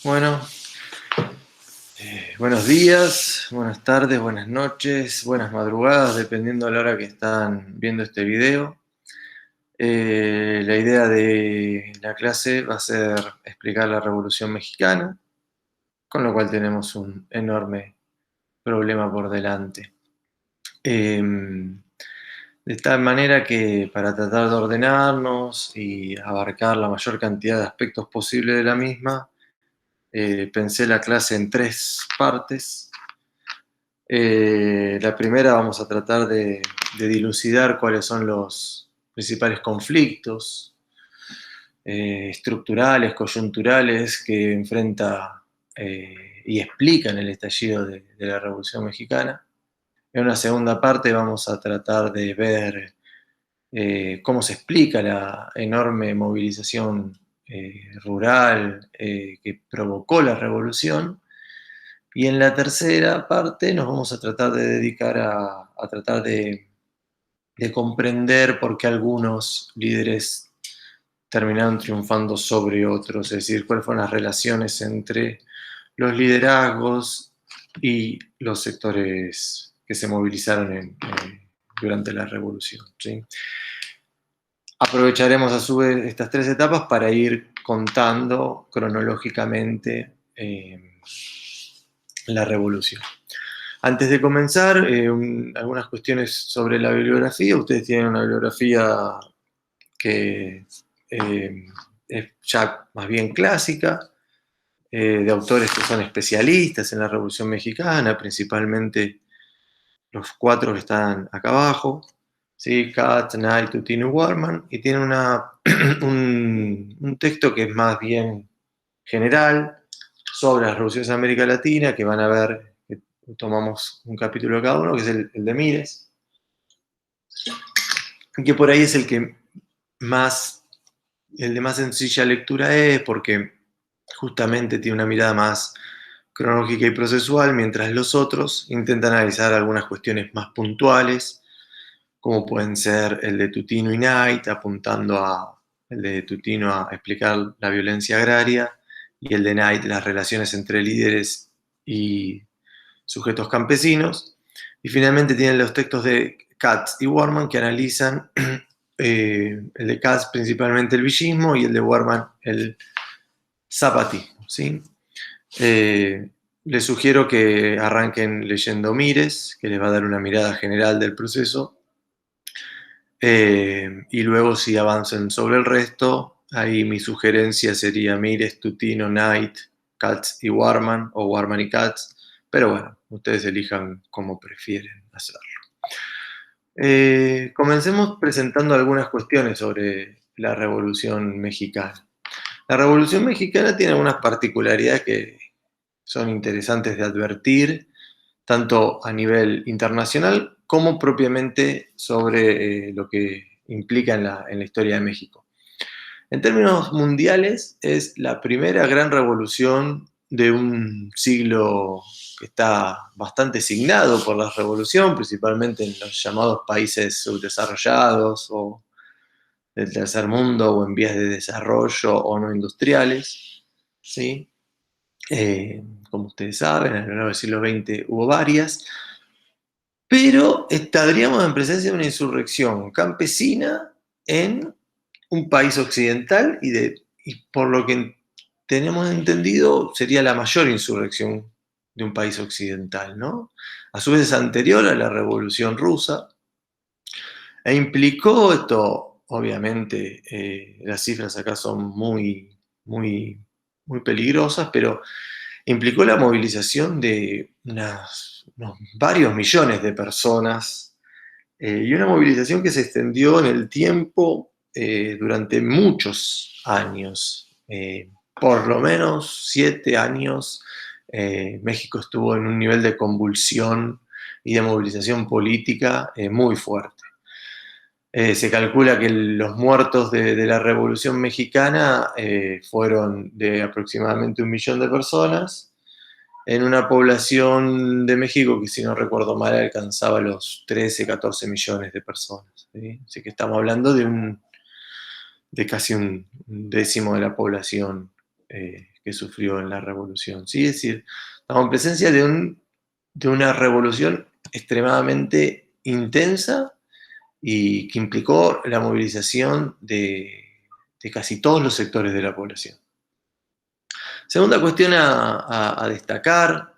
Bueno, buenos días, buenas tardes, buenas noches, buenas madrugadas, dependiendo de la hora que están viendo este video. La idea de la clase va a ser explicar la Revolución Mexicana, con lo cual tenemos un enorme problema por delante. De tal manera que para tratar de ordenarnos y abarcar la mayor cantidad de aspectos posible de la misma, pensé la clase en 3 partes. La primera vamos a tratar de dilucidar cuáles son los principales conflictos estructurales, coyunturales que enfrenta y explican el estallido de la Revolución Mexicana. En una segunda parte vamos a tratar de ver cómo se explica la enorme movilización rural que provocó la revolución. Y en la tercera parte nos vamos a tratar de dedicar a tratar de comprender por qué algunos líderes terminaron triunfando sobre otros, es decir, cuáles fueron las relaciones entre los liderazgos y los sectores que se movilizaron durante la revolución, ¿sí? Aprovecharemos a su vez estas 3 etapas para ir contando cronológicamente la revolución. Antes de comenzar, algunas cuestiones sobre la bibliografía. Ustedes tienen una bibliografía que es ya más bien clásica, de autores que son especialistas en la Revolución Mexicana, principalmente los 4 que están acá abajo, ¿sí? Katz, Knight, Tutino y Warman, y tienen un texto que es más bien general sobre las revoluciones de América Latina, que van a ver, que tomamos un capítulo de cada uno, que es el de Mires, que por ahí es el de más sencilla lectura es, porque justamente tiene una mirada más cronológica y procesual, mientras los otros intentan analizar algunas cuestiones más puntuales, como pueden ser el de Tutino y Knight, el de Tutino a explicar la violencia agraria, y el de Knight las relaciones entre líderes y sujetos campesinos. Y finalmente tienen los textos de Katz y Warman, que analizan el de Katz principalmente el villismo y el de Warman el zapatismo, ¿sí? Les sugiero que arranquen leyendo Mires, que les va a dar una mirada general del proceso, y luego si avancen sobre el resto, ahí mi sugerencia sería Mires, Tutino, Knight, Katz y Warman, o Warman y Katz, pero bueno, ustedes elijan como prefieren hacerlo. Comencemos presentando algunas cuestiones sobre la Revolución Mexicana. La Revolución Mexicana tiene algunas particularidades que son interesantes de advertir, tanto a nivel internacional como propiamente sobre lo que implica en la historia de México. En términos mundiales, es la primera gran revolución de un siglo que está bastante signado por la revolución, principalmente en los llamados países subdesarrollados o del tercer mundo o en vías de desarrollo o no industriales, ¿sí? Como ustedes saben, a lo largo del siglo XX hubo varias, pero estaríamos en presencia de una insurrección campesina en un país occidental y por lo que tenemos entendido sería la mayor insurrección de un país occidental, ¿no? A su vez es anterior a la Revolución Rusa e implicó esto, obviamente, las cifras acá son muy, muy peligrosas, pero implicó la movilización de unos varios millones de personas, y una movilización que se extendió en el tiempo durante muchos años. Por lo menos 7 años México estuvo en un nivel de convulsión y de movilización política muy fuerte. Se calcula que los muertos de la Revolución Mexicana fueron de aproximadamente 1 millón de personas, en una población de México que, si no recuerdo mal, alcanzaba los 13, 14 millones de personas, ¿sí? Así que estamos hablando de casi un décimo de la población que sufrió en la revolución, ¿sí? Es decir, estamos en presencia de una revolución extremadamente intensa y que implicó la movilización de casi todos los sectores de la población. Segunda cuestión a destacar,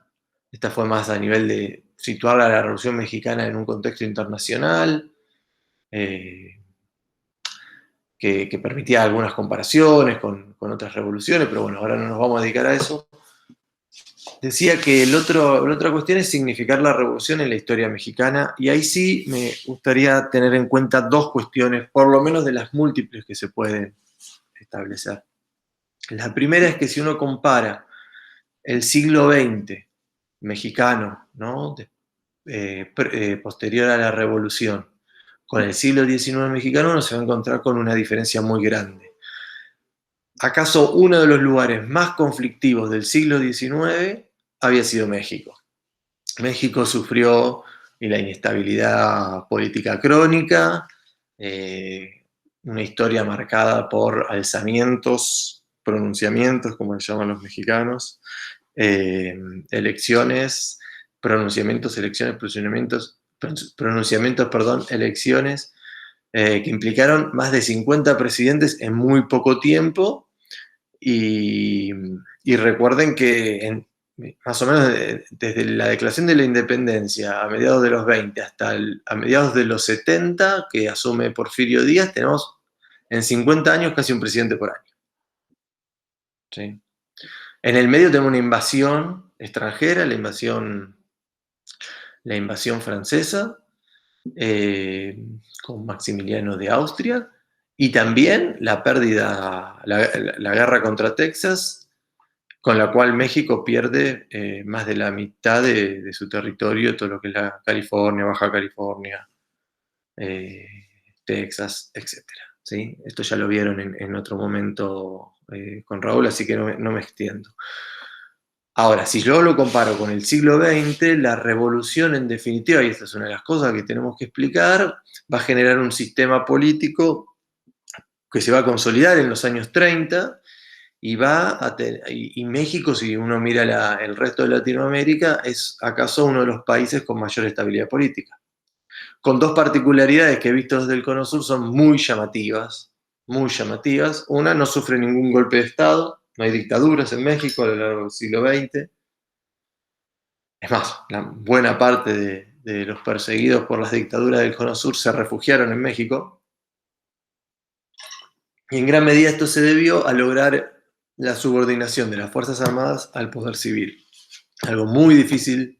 esta fue más a nivel de situar a la Revolución Mexicana en un contexto internacional, que permitía algunas comparaciones con otras revoluciones, pero bueno, ahora no nos vamos a dedicar a eso. Decía que la otra cuestión es significar la revolución en la historia mexicana, y ahí sí me gustaría tener en cuenta dos cuestiones, por lo menos de las múltiples que se pueden establecer. La primera es que si uno compara el siglo XX mexicano, ¿no? Posterior a la revolución, con el siglo XIX mexicano, uno se va a encontrar con una diferencia muy grande. ¿Acaso uno de los lugares más conflictivos del siglo XIX había sido México? México sufrió la inestabilidad política crónica, una historia marcada por alzamientos, pronunciamientos, como le llaman los mexicanos, elecciones, pronunciamientos, elecciones, pronunciamientos, perdón, elecciones, que implicaron más de 50 presidentes en muy poco tiempo, y recuerden que más o menos desde la declaración de la independencia a mediados de los 20 hasta a mediados de los 70, que asume Porfirio Díaz, tenemos en 50 años casi un presidente por año. ¿Sí? En el medio tenemos una invasión extranjera, la invasión francesa, con Maximiliano de Austria, y también la pérdida, la guerra contra Texas, con la cual México pierde más de la mitad de su territorio, todo lo que es la California, Baja California, Texas, etc. ¿Sí? Esto ya lo vieron en otro momento con Raúl, así que no me extiendo. Ahora, si yo lo comparo con el siglo XX, la revolución en definitiva, y esta es una de las cosas que tenemos que explicar, va a generar un sistema político que se va a consolidar en los años 30, y México, si uno mira el resto de Latinoamérica, es acaso uno de los países con mayor estabilidad política. Con dos particularidades que, vistos desde el Cono Sur, son muy llamativas, muy llamativas. Una, no sufre ningún golpe de Estado, no hay dictaduras en México a lo largo del siglo XX. Es más, la buena parte de los perseguidos por las dictaduras del Cono Sur se refugiaron en México. Y en gran medida esto se debió a lograr la subordinación de las Fuerzas Armadas al poder civil. Algo muy difícil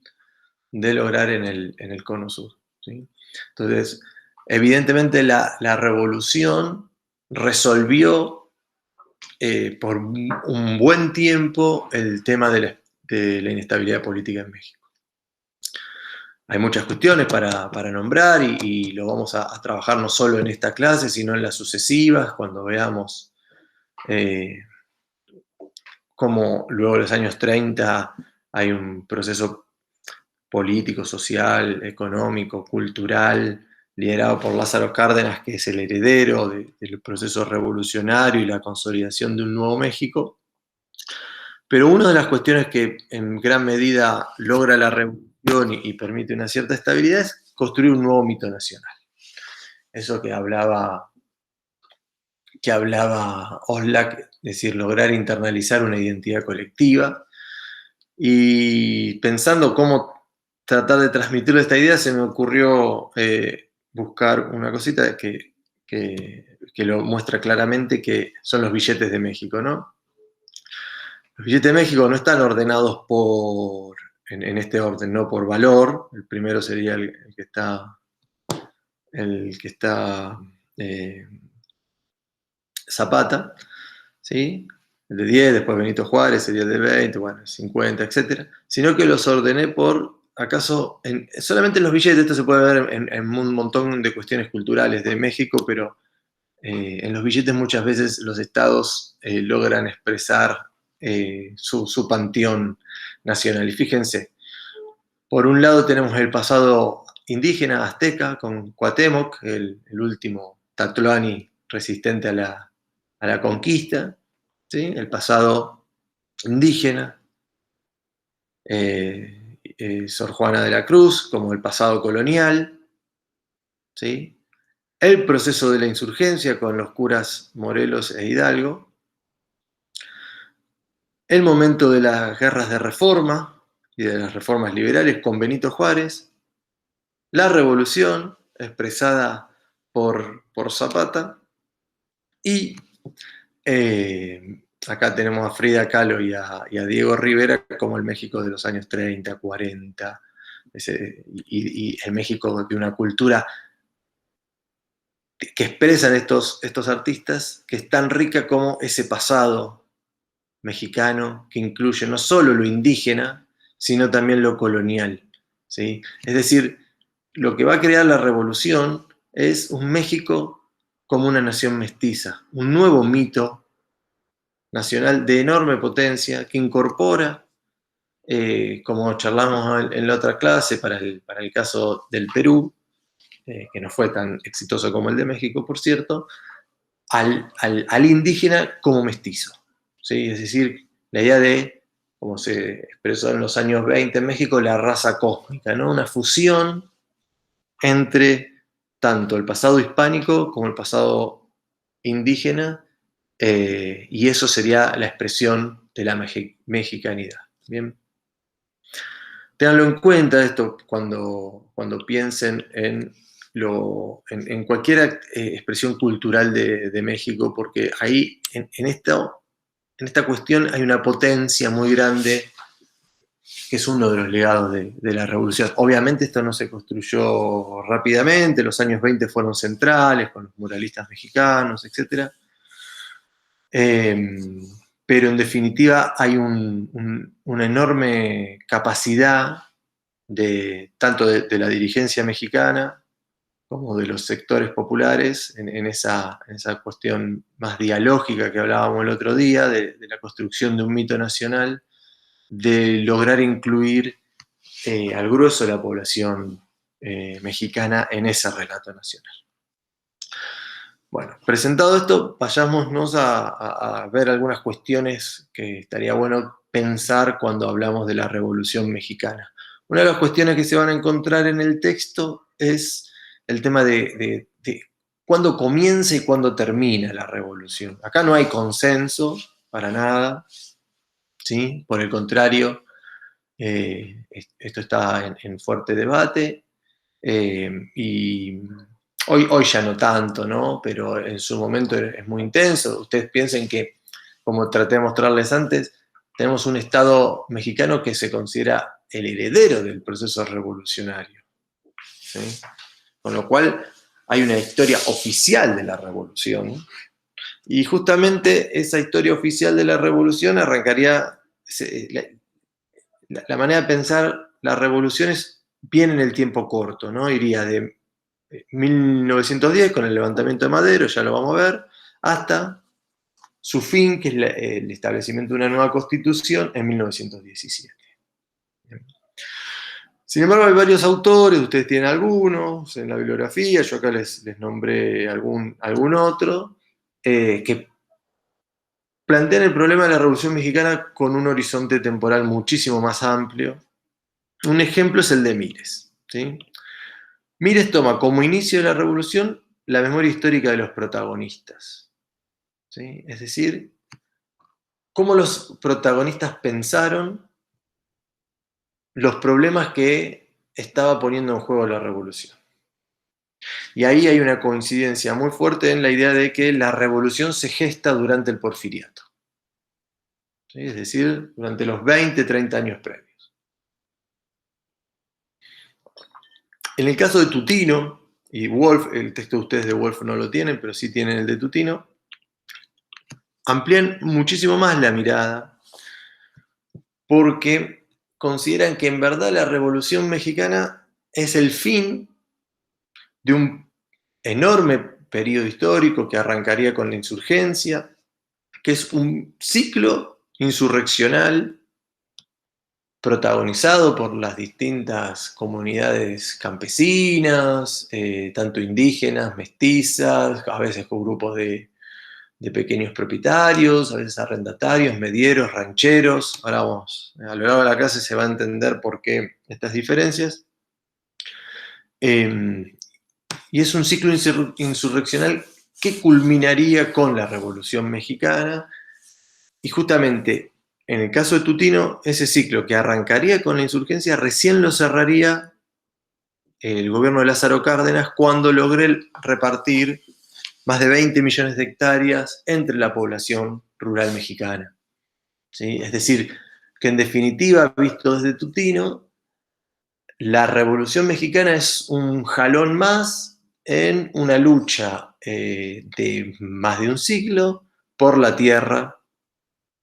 de lograr en el Cono Sur. ¿Sí? Entonces, evidentemente la revolución resolvió por un buen tiempo el tema de la inestabilidad política en México. Hay muchas cuestiones para nombrar, y lo vamos a trabajar no solo en esta clase, sino en las sucesivas, cuando veamos cómo luego de los años 30 hay un proceso político, social, económico, cultural, liderado por Lázaro Cárdenas, que es el heredero del proceso revolucionario y la consolidación de un nuevo México. Pero una de las cuestiones que en gran medida logra la revolución y permite una cierta estabilidad es construir un nuevo mito nacional. Eso que hablaba Oslak, es decir, lograr internalizar una identidad colectiva. Y pensando cómo tratar de transmitir esta idea, se me ocurrió buscar una cosita que lo muestra claramente, que son los billetes de México, ¿no? Los billetes de México no están ordenados en este orden, no por valor. El primero sería el que está Zapata, ¿sí? El de 10, después Benito Juárez, el de 20, bueno, 50, etc. Sino que los ordené por, acaso, solamente en los billetes. Esto se puede ver en un montón de cuestiones culturales de México, pero en los billetes muchas veces los estados logran expresar su panteón nacional. Y fíjense, por un lado tenemos el pasado indígena, azteca, con Cuauhtémoc, el último Tlatoani resistente a la conquista, ¿sí? El pasado indígena, Sor Juana de la Cruz, como el pasado colonial, ¿sí? El proceso de la insurgencia con los curas Morelos e Hidalgo, el momento de las guerras de reforma y de las reformas liberales con Benito Juárez, la revolución expresada por Zapata y acá tenemos a Frida Kahlo y a Diego Rivera como el México de los años 30, 40, y el México de una cultura que expresan estos artistas, que es tan rica como ese pasado mexicano, que incluye no solo lo indígena, sino también lo colonial, ¿sí? Es decir, lo que va a crear la revolución es un México como una nación mestiza, un nuevo mito nacional de enorme potencia que incorpora, como charlamos en la otra clase para el caso del Perú, que no fue tan exitoso como el de México, por cierto, al indígena como mestizo, ¿sí? Es decir, la idea de, como se expresó en los años 20 en México, la raza cósmica, ¿no? Una fusión entre tanto el pasado hispánico como el pasado indígena, y eso sería la expresión de la mexicanidad. Bien, ténganlo en cuenta esto cuando piensen en cualquier expresión cultural de México, porque ahí en esta cuestión hay una potencia muy grande que es uno de los legados de la revolución. Obviamente esto no se construyó rápidamente, los años 20 fueron centrales con los muralistas mexicanos, etc. Pero en definitiva hay una enorme capacidad tanto de la dirigencia mexicana como de los sectores populares en esa cuestión más dialógica que hablábamos el otro día, de la construcción de un mito nacional, de lograr incluir al grueso de la población mexicana en ese relato nacional. Bueno, presentado esto, vayámonos a ver algunas cuestiones que estaría bueno pensar cuando hablamos de la Revolución Mexicana. Una de las cuestiones que se van a encontrar en el texto es el tema de cuándo comienza y cuándo termina la revolución. Acá no hay consenso para nada, ¿sí? Por el contrario, esto está en fuerte debate, y hoy ya no tanto, ¿no? Pero en su momento es muy intenso. Ustedes piensen que, como traté de mostrarles antes, tenemos un Estado mexicano que se considera el heredero del proceso revolucionario, ¿sí? Con lo cual hay una historia oficial de la revolución, y justamente esa historia oficial de la revolución arrancaría, la manera de pensar la revolución es bien en el tiempo corto, ¿no? Iría de 1910 con el levantamiento de Madero, ya lo vamos a ver, hasta su fin, que es el establecimiento de una nueva constitución en 1917. Sin embargo, hay varios autores, ustedes tienen algunos en la bibliografía, yo acá les nombré algún otro, que plantean el problema de la Revolución Mexicana con un horizonte temporal muchísimo más amplio. Un ejemplo es el de Mires, ¿sí? Mires toma como inicio de la revolución la memoria histórica de los protagonistas, ¿sí? Es decir, cómo los protagonistas pensaron los problemas que estaba poniendo en juego la revolución. Y ahí hay una coincidencia muy fuerte en la idea de que la revolución se gesta durante el porfiriato, ¿sí? Es decir, durante los 20, 30 años previos. En el caso de Tutino y Wolf, el texto de ustedes de Wolf no lo tienen, pero sí tienen el de Tutino, amplían muchísimo más la mirada, porque consideran que en verdad la Revolución Mexicana es el fin de un enorme periodo histórico que arrancaría con la insurgencia, que es un ciclo insurreccional protagonizado por las distintas comunidades campesinas, tanto indígenas, mestizas, a veces con grupos de de pequeños propietarios, a veces arrendatarios, medieros, rancheros. Ahora vamos, a lo largo de la clase se va a entender por qué estas diferencias. Y es un ciclo insurreccional que culminaría con la Revolución Mexicana, y justamente en el caso de Tutino, ese ciclo que arrancaría con la insurgencia recién lo cerraría el gobierno de Lázaro Cárdenas cuando logré repartir más de 20 millones de hectáreas entre la población rural mexicana. ¿Sí? Es decir, que en definitiva, visto desde Tutino, la Revolución Mexicana es un jalón más en una lucha de más de un siglo por la tierra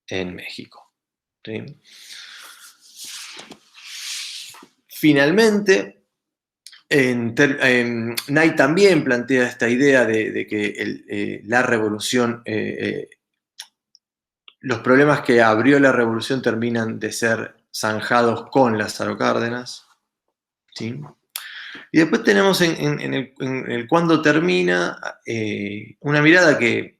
en México. ¿Sí? Finalmente, Knight también plantea esta idea de que la revolución, los problemas que abrió la revolución terminan de ser zanjados con Lázaro Cárdenas. ¿Sí? Y después tenemos en el cuándo termina una mirada que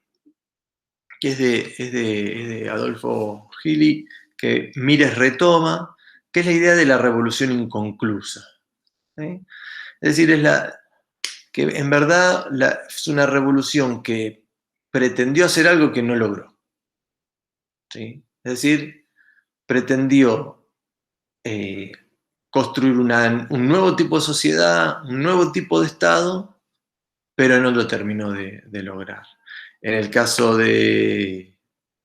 es de Adolfo Gili, que Mires retoma, que es la idea de la revolución inconclusa. ¿Sí? Es decir, que en verdad es una revolución que pretendió hacer algo que no logró. ¿Sí? Es decir, pretendió construir un nuevo tipo de sociedad, un nuevo tipo de Estado, pero no lo terminó de lograr. En el caso de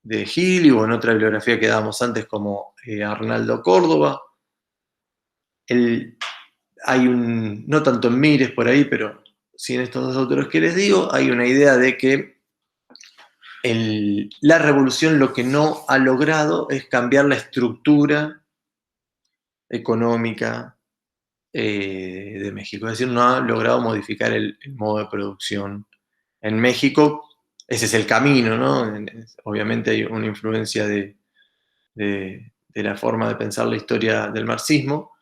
Gili, o en otra bibliografía que dábamos antes como Arnaldo Córdoba, hay no tanto en Mires por ahí, pero sí en estos dos autores que les digo, hay una idea de que la revolución lo que no ha logrado es cambiar la estructura económica de México. Es decir, no ha logrado modificar el modo de producción en México. Ese es el camino, ¿no? Obviamente hay una influencia de la forma de pensar la historia del marxismo.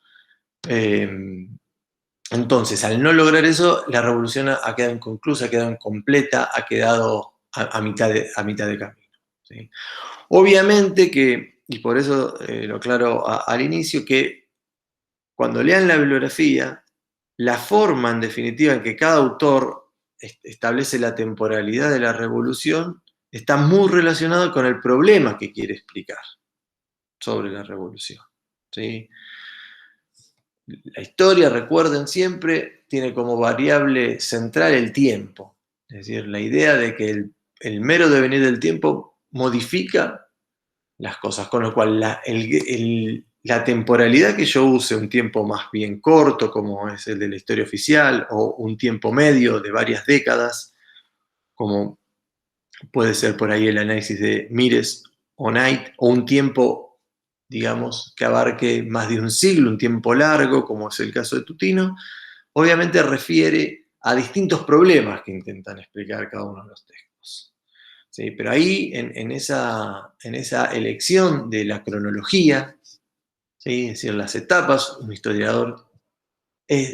Entonces, al no lograr eso, la revolución ha quedado inconclusa, ha quedado incompleta, ha quedado a mitad de camino. ¿Sí? Obviamente que, y por eso lo aclaro al inicio, que cuando lean la bibliografía, la forma en definitiva en que cada autor establece la temporalidad de la revolución está muy relacionado con el problema que quiere explicar sobre la revolución. ¿Sí? La historia, recuerden siempre, tiene como variable central el tiempo. Es decir, la idea de que el mero devenir del tiempo modifica las cosas, con lo cual la temporalidad que yo use, un tiempo más bien corto, como es el de la historia oficial, o un tiempo medio de varias décadas, como puede ser por ahí el análisis de Mires o Knight, o un tiempo, digamos, que abarque más de un siglo, un tiempo largo, como es el caso de Tutino, obviamente refiere a distintos problemas que intentan explicar cada uno de los textos. ¿Sí? Pero ahí, en esa elección de la cronología, ¿sí? Es decir, las etapas, un historiador,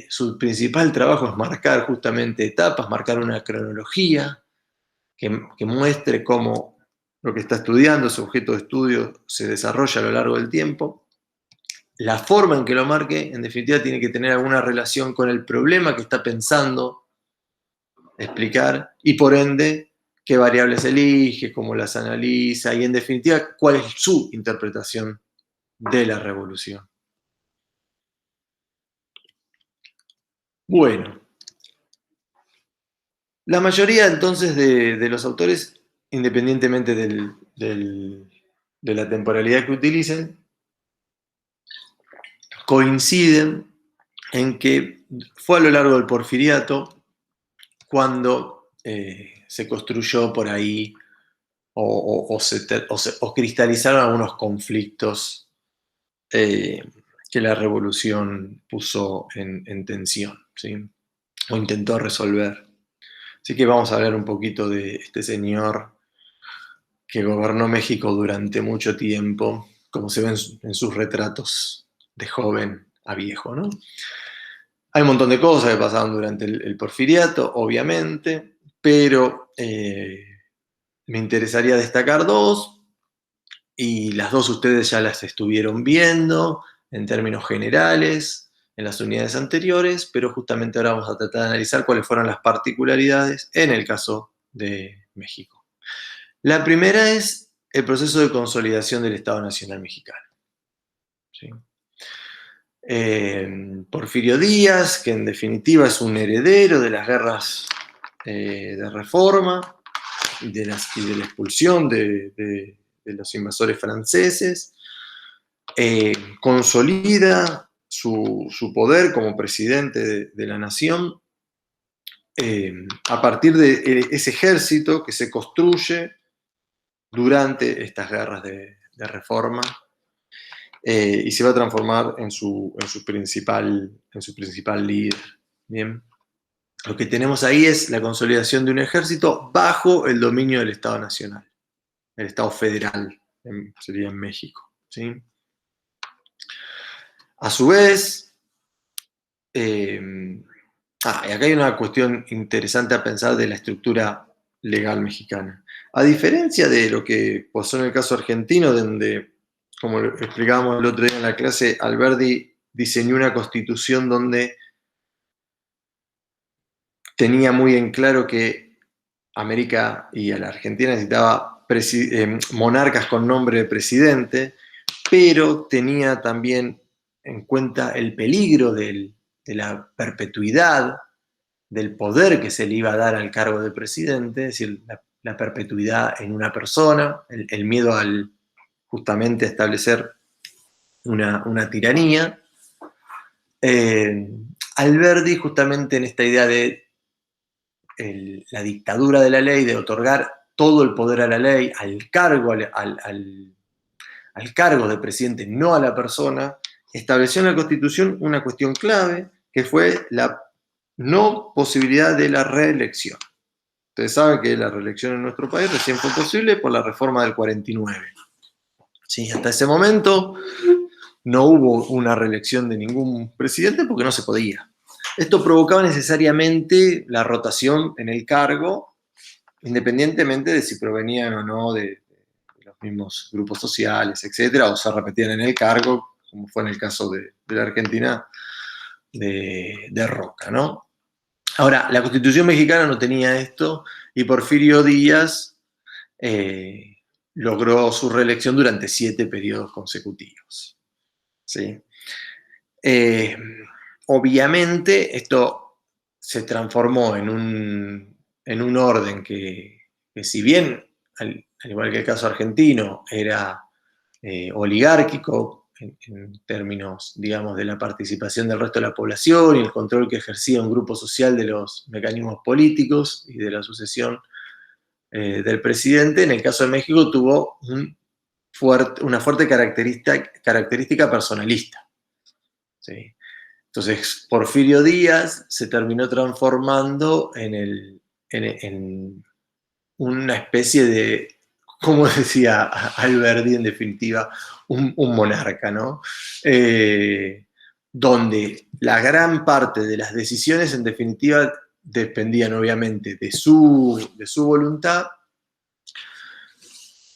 su principal trabajo es marcar justamente etapas, marcar una cronología que muestre cómo lo que está estudiando, su objeto de estudio, se desarrolla a lo largo del tiempo. La forma en que lo marque, en definitiva, tiene que tener alguna relación con el problema que está pensando explicar, y por ende, qué variables elige, cómo las analiza, y en definitiva, cuál es su interpretación de la revolución. Bueno, la mayoría entonces de los autores, independientemente de la temporalidad que utilicen, coinciden en que fue a lo largo del Porfiriato cuando se construyó por ahí o cristalizaron algunos conflictos que la revolución puso en tensión, ¿sí? O intentó resolver. Así que vamos a hablar un poquito de este señor que gobernó México durante mucho tiempo, como se ve en sus retratos de joven a viejo, ¿no? Hay un montón de cosas que pasaban durante el Porfiriato, obviamente, pero Me interesaría destacar dos, y las dos ustedes ya las estuvieron viendo en términos generales en las unidades anteriores, pero justamente ahora vamos a tratar de analizar cuáles fueron las particularidades en el caso de México. La primera es el proceso de consolidación del Estado Nacional Mexicano. ¿Sí? Porfirio Díaz, que en definitiva es un heredero de las guerras de reforma y de la expulsión de los invasores franceses, consolida su poder como presidente de la nación a partir de ese ejército que se construye durante estas guerras de reforma y se va a transformar en su principal líder. Bien. Lo que tenemos ahí es la consolidación de un ejército bajo el dominio del Estado Nacional, el Estado Federal, sería en México. ¿Sí? A su vez, y acá hay una cuestión interesante a pensar de la estructura legal mexicana. A diferencia de lo que pasó en el caso argentino, donde, como lo explicábamos el otro día en la clase, Alberdi diseñó una constitución donde tenía muy en claro que América y a la Argentina necesitaba monarcas con nombre de presidente, pero tenía también en cuenta el peligro de la perpetuidad del poder que se le iba a dar al cargo de presidente, es decir, la perpetuidad en una persona, el miedo al justamente establecer una tiranía. Alberdi justamente en esta idea de la dictadura de la ley, de otorgar todo el poder a la ley, al cargo de presidente, no a la persona, estableció en la Constitución una cuestión clave, que fue la no posibilidad de la reelección. Ustedes saben que la reelección en nuestro país recién fue posible por la reforma del 49. Sí, hasta ese momento no hubo una reelección de ningún presidente porque no se podía. Esto provocaba necesariamente la rotación en el cargo, independientemente de si provenían o no de los mismos grupos sociales, etcétera, o se repetían en el cargo, como fue en el caso de la Argentina de Roca, ¿no? Ahora, la Constitución mexicana no tenía esto y Porfirio Díaz logró su reelección durante 7 periodos consecutivos. ¿Sí? Obviamente, esto se transformó en un orden que si bien, al igual que el caso argentino, era oligárquico en términos, digamos, de la participación del resto de la población y el control que ejercía un grupo social de los mecanismos políticos y de la sucesión del presidente, en el caso de México tuvo una fuerte característica personalista. ¿Sí? Entonces, Porfirio Díaz se terminó transformando en una especie de, como decía Alberdi, en definitiva, un monarca, ¿no? Donde la gran parte de las decisiones, en definitiva, dependían obviamente de su voluntad,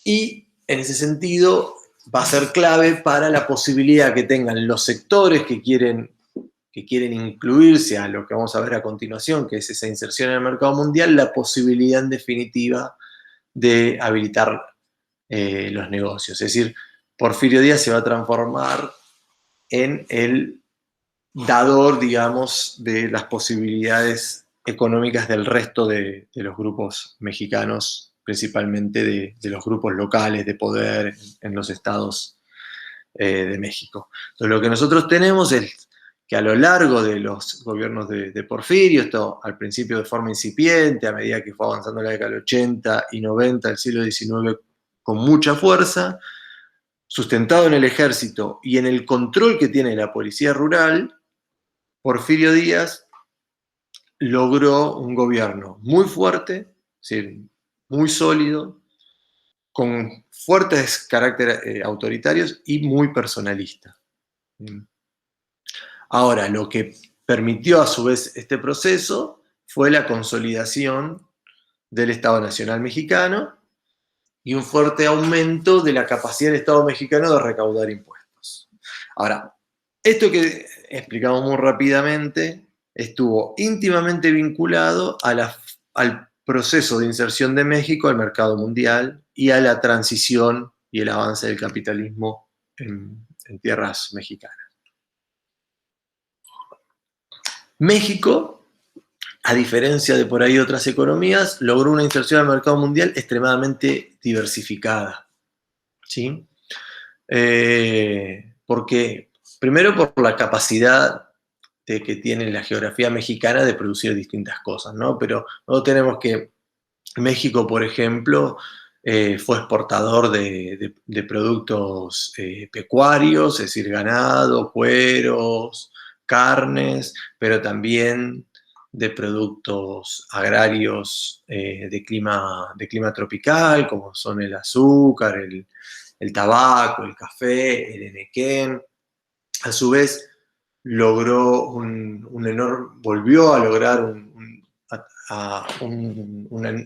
y en ese sentido va a ser clave para la posibilidad que tengan los sectores que quieren incluirse a lo que vamos a ver a continuación, que es esa inserción en el mercado mundial, la posibilidad en definitiva de habilitar los negocios. Es decir, Porfirio Díaz se va a transformar en el dador, digamos, de las posibilidades económicas del resto de los grupos mexicanos, principalmente de los grupos locales de poder en los estados de México. Entonces, lo que nosotros tenemos es que a lo largo de los gobiernos de Porfirio, esto al principio de forma incipiente, a medida que fue avanzando la década del 80 y 90 del siglo XIX con mucha fuerza, sustentado en el ejército y en el control que tiene la policía rural, Porfirio Díaz logró un gobierno muy fuerte, es decir, muy sólido, con fuertes caracteres autoritarios y muy personalista. Ahora, lo que permitió a su vez este proceso fue la consolidación del Estado Nacional Mexicano y un fuerte aumento de la capacidad del Estado mexicano de recaudar impuestos. Ahora, esto que explicamos muy rápidamente estuvo íntimamente vinculado al proceso de inserción de México al mercado mundial y a la transición y el avance del capitalismo en tierras mexicanas. México, a diferencia de por ahí otras economías, logró una inserción al mercado mundial extremadamente diversificada. ¿Sí? Porque, primero, por la capacidad que tiene la geografía mexicana de producir distintas cosas, ¿no? Pero no tenemos que México, por ejemplo, fue exportador de productos pecuarios, es decir, ganado, cueros, carnes, pero también de productos agrarios de clima tropical, como son el azúcar, el tabaco, el café, el enequén. A su vez, volvió a lograr un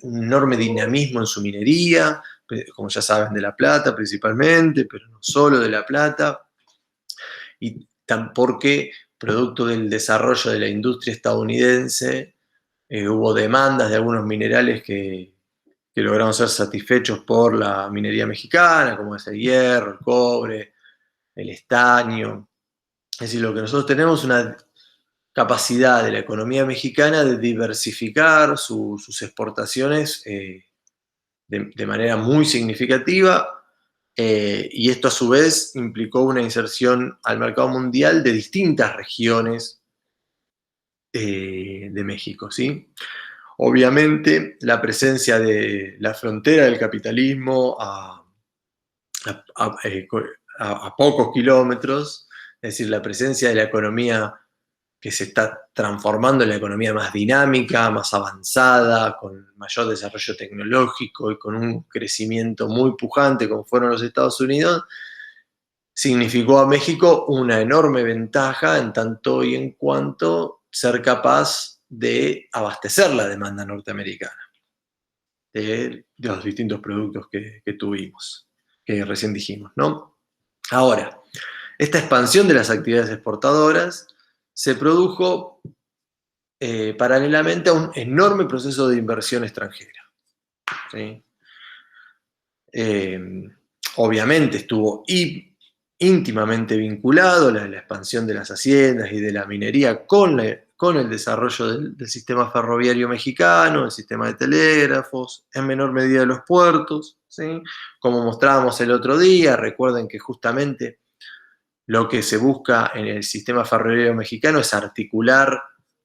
enorme dinamismo en su minería, como ya saben, de La Plata principalmente, pero no solo de La Plata, y porque producto del desarrollo de la industria estadounidense, hubo demandas de algunos minerales que lograron ser satisfechos por la minería mexicana, como es el hierro, el cobre, el estaño. Es decir, lo que nosotros tenemos es una capacidad de la economía mexicana de diversificar sus exportaciones de manera muy significativa, y esto a su vez implicó una inserción al mercado mundial de distintas regiones de México, ¿sí? Obviamente, la presencia de la frontera del capitalismo a pocos kilómetros, es decir, la presencia de la economía que se está transformando en la economía más dinámica, más avanzada, con mayor desarrollo tecnológico y con un crecimiento muy pujante como fueron los Estados Unidos, significó a México una enorme ventaja en tanto y en cuanto ser capaz de abastecer la demanda norteamericana de los distintos productos que tuvimos, que recién dijimos, ¿no? Ahora, esta expansión de las actividades exportadoras se produjo paralelamente a un enorme proceso de inversión extranjera. ¿Sí? Obviamente estuvo íntimamente vinculado la expansión de las haciendas y de la minería con el desarrollo del sistema ferroviario mexicano, el sistema de telégrafos, en menor medida de los puertos, ¿sí? Como mostrábamos el otro día, recuerden que justamente lo que se busca en el sistema ferroviario mexicano es articular,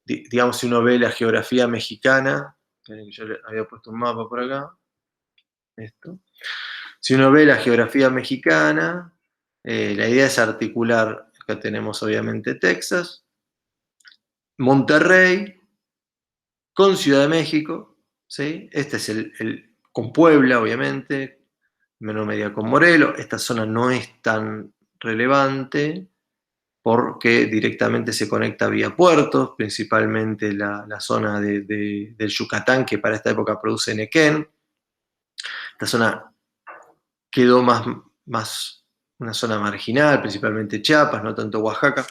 digamos, si uno ve la geografía mexicana, yo le había puesto un mapa por acá, esto. Si uno ve la geografía mexicana, la idea es articular, acá tenemos obviamente Texas, Monterrey, con Ciudad de México, ¿sí? Este es con Puebla, obviamente, en menor medida con Morelos. Esta zona no es tan relevante porque directamente se conecta vía puertos, principalmente la zona del Yucatán, que para esta época produce nequén. Esta zona quedó más una zona marginal, principalmente Chiapas, no tanto Oaxaca.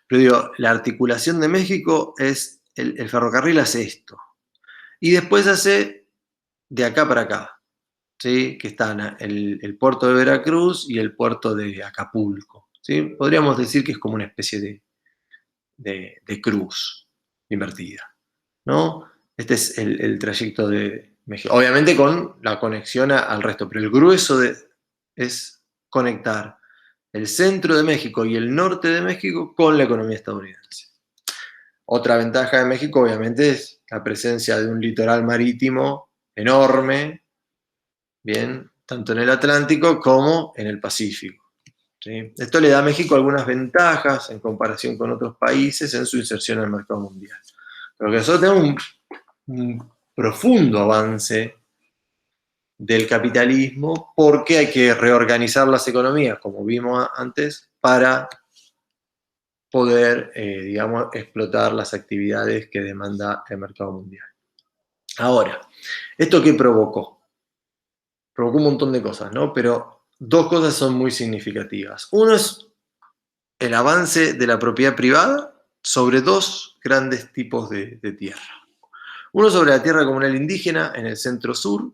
Pero digo, la articulación de México es, el ferrocarril hace esto. Y después hace de acá para acá, ¿sí? Que están el puerto de Veracruz y el puerto de Acapulco, ¿sí? Podríamos decir que es como una especie de cruz invertida, ¿no? Este es el trayecto de México. Obviamente con la conexión al resto, pero el grueso es conectar el centro de México y el norte de México con la economía estadounidense. Otra ventaja de México, obviamente, es la presencia de un litoral marítimo enorme, bien, tanto en el Atlántico como en el Pacífico. ¿Sí? Esto le da a México algunas ventajas en comparación con otros países en su inserción al mercado mundial. Pero que nosotros tenemos un profundo avance del capitalismo porque hay que reorganizar las economías, como vimos antes, para poder, digamos, explotar las actividades que demanda el mercado mundial. Ahora, ¿esto qué provocó? provocó un montón de cosas, ¿no? Pero dos cosas son muy significativas. Uno es el avance de la propiedad privada sobre dos grandes tipos de tierra. Uno sobre la tierra comunal indígena en el centro-sur,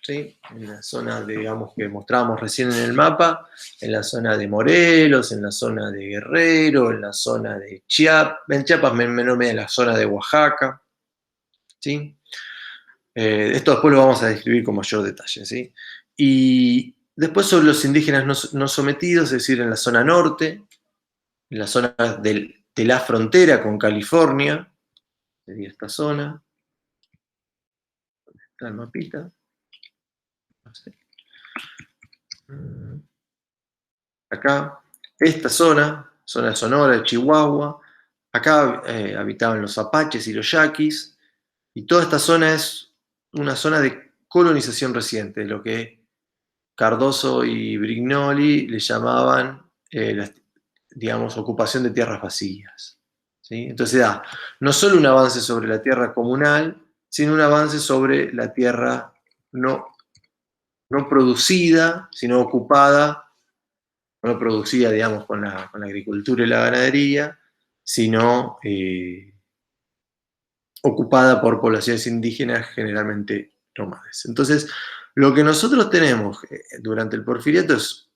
¿sí? En la zona, digamos, que mostrábamos recién en el mapa, en la zona de Morelos, en la zona de Guerrero, en la zona de Chiapas, en Chiapas menor medida en la zona de Oaxaca, ¿sí? Esto después lo vamos a describir con mayor detalle, ¿sí? Y después sobre los indígenas no sometidos, es decir, en la zona norte, en la zona de la frontera con California, sería esta zona, está el mapita, no sé. Acá, esta zona de Sonora, de Chihuahua, acá habitaban los apaches y los yaquis, y toda esta zona es una zona de colonización reciente, lo que Cardoso y Brignoli le llamaban, digamos, ocupación de tierras vacías, ¿sí? Entonces da no solo un avance sobre la tierra comunal, sino un avance sobre la tierra no producida, sino ocupada, no producida, digamos, con la agricultura y la ganadería, sino ocupada por poblaciones indígenas, generalmente nómades. Entonces, lo que nosotros tenemos durante el porfiriato es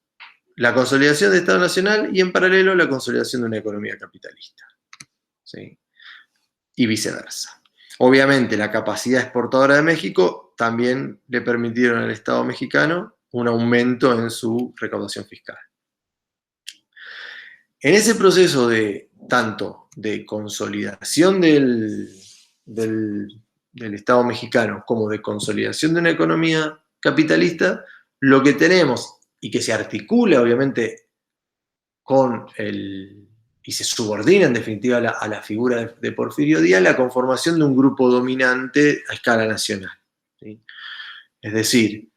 la consolidación del Estado Nacional y en paralelo la consolidación de una economía capitalista, ¿sí? Y viceversa. Obviamente, la capacidad exportadora de México también le permitieron al Estado mexicano un aumento en su recaudación fiscal. En ese proceso de tanto de consolidación del Estado mexicano como de consolidación de una economía capitalista, lo que tenemos, y que se articula obviamente con y se subordina en definitiva a la figura de Porfirio Díaz, la conformación de un grupo dominante a escala nacional, ¿sí? Es decir,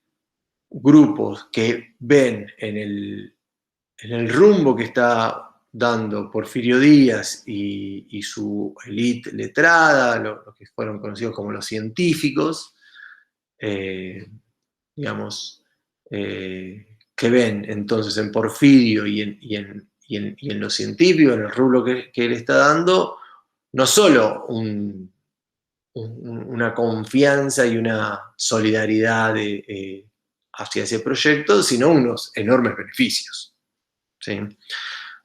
grupos que ven en el rumbo que está dando Porfirio Díaz y su élite letrada, los que fueron conocidos como los científicos, digamos, que ven entonces en Porfirio y en los científicos, en el rubro que él está dando, no solo una confianza y una solidaridad hacia ese proyecto, sino unos enormes beneficios, ¿sí?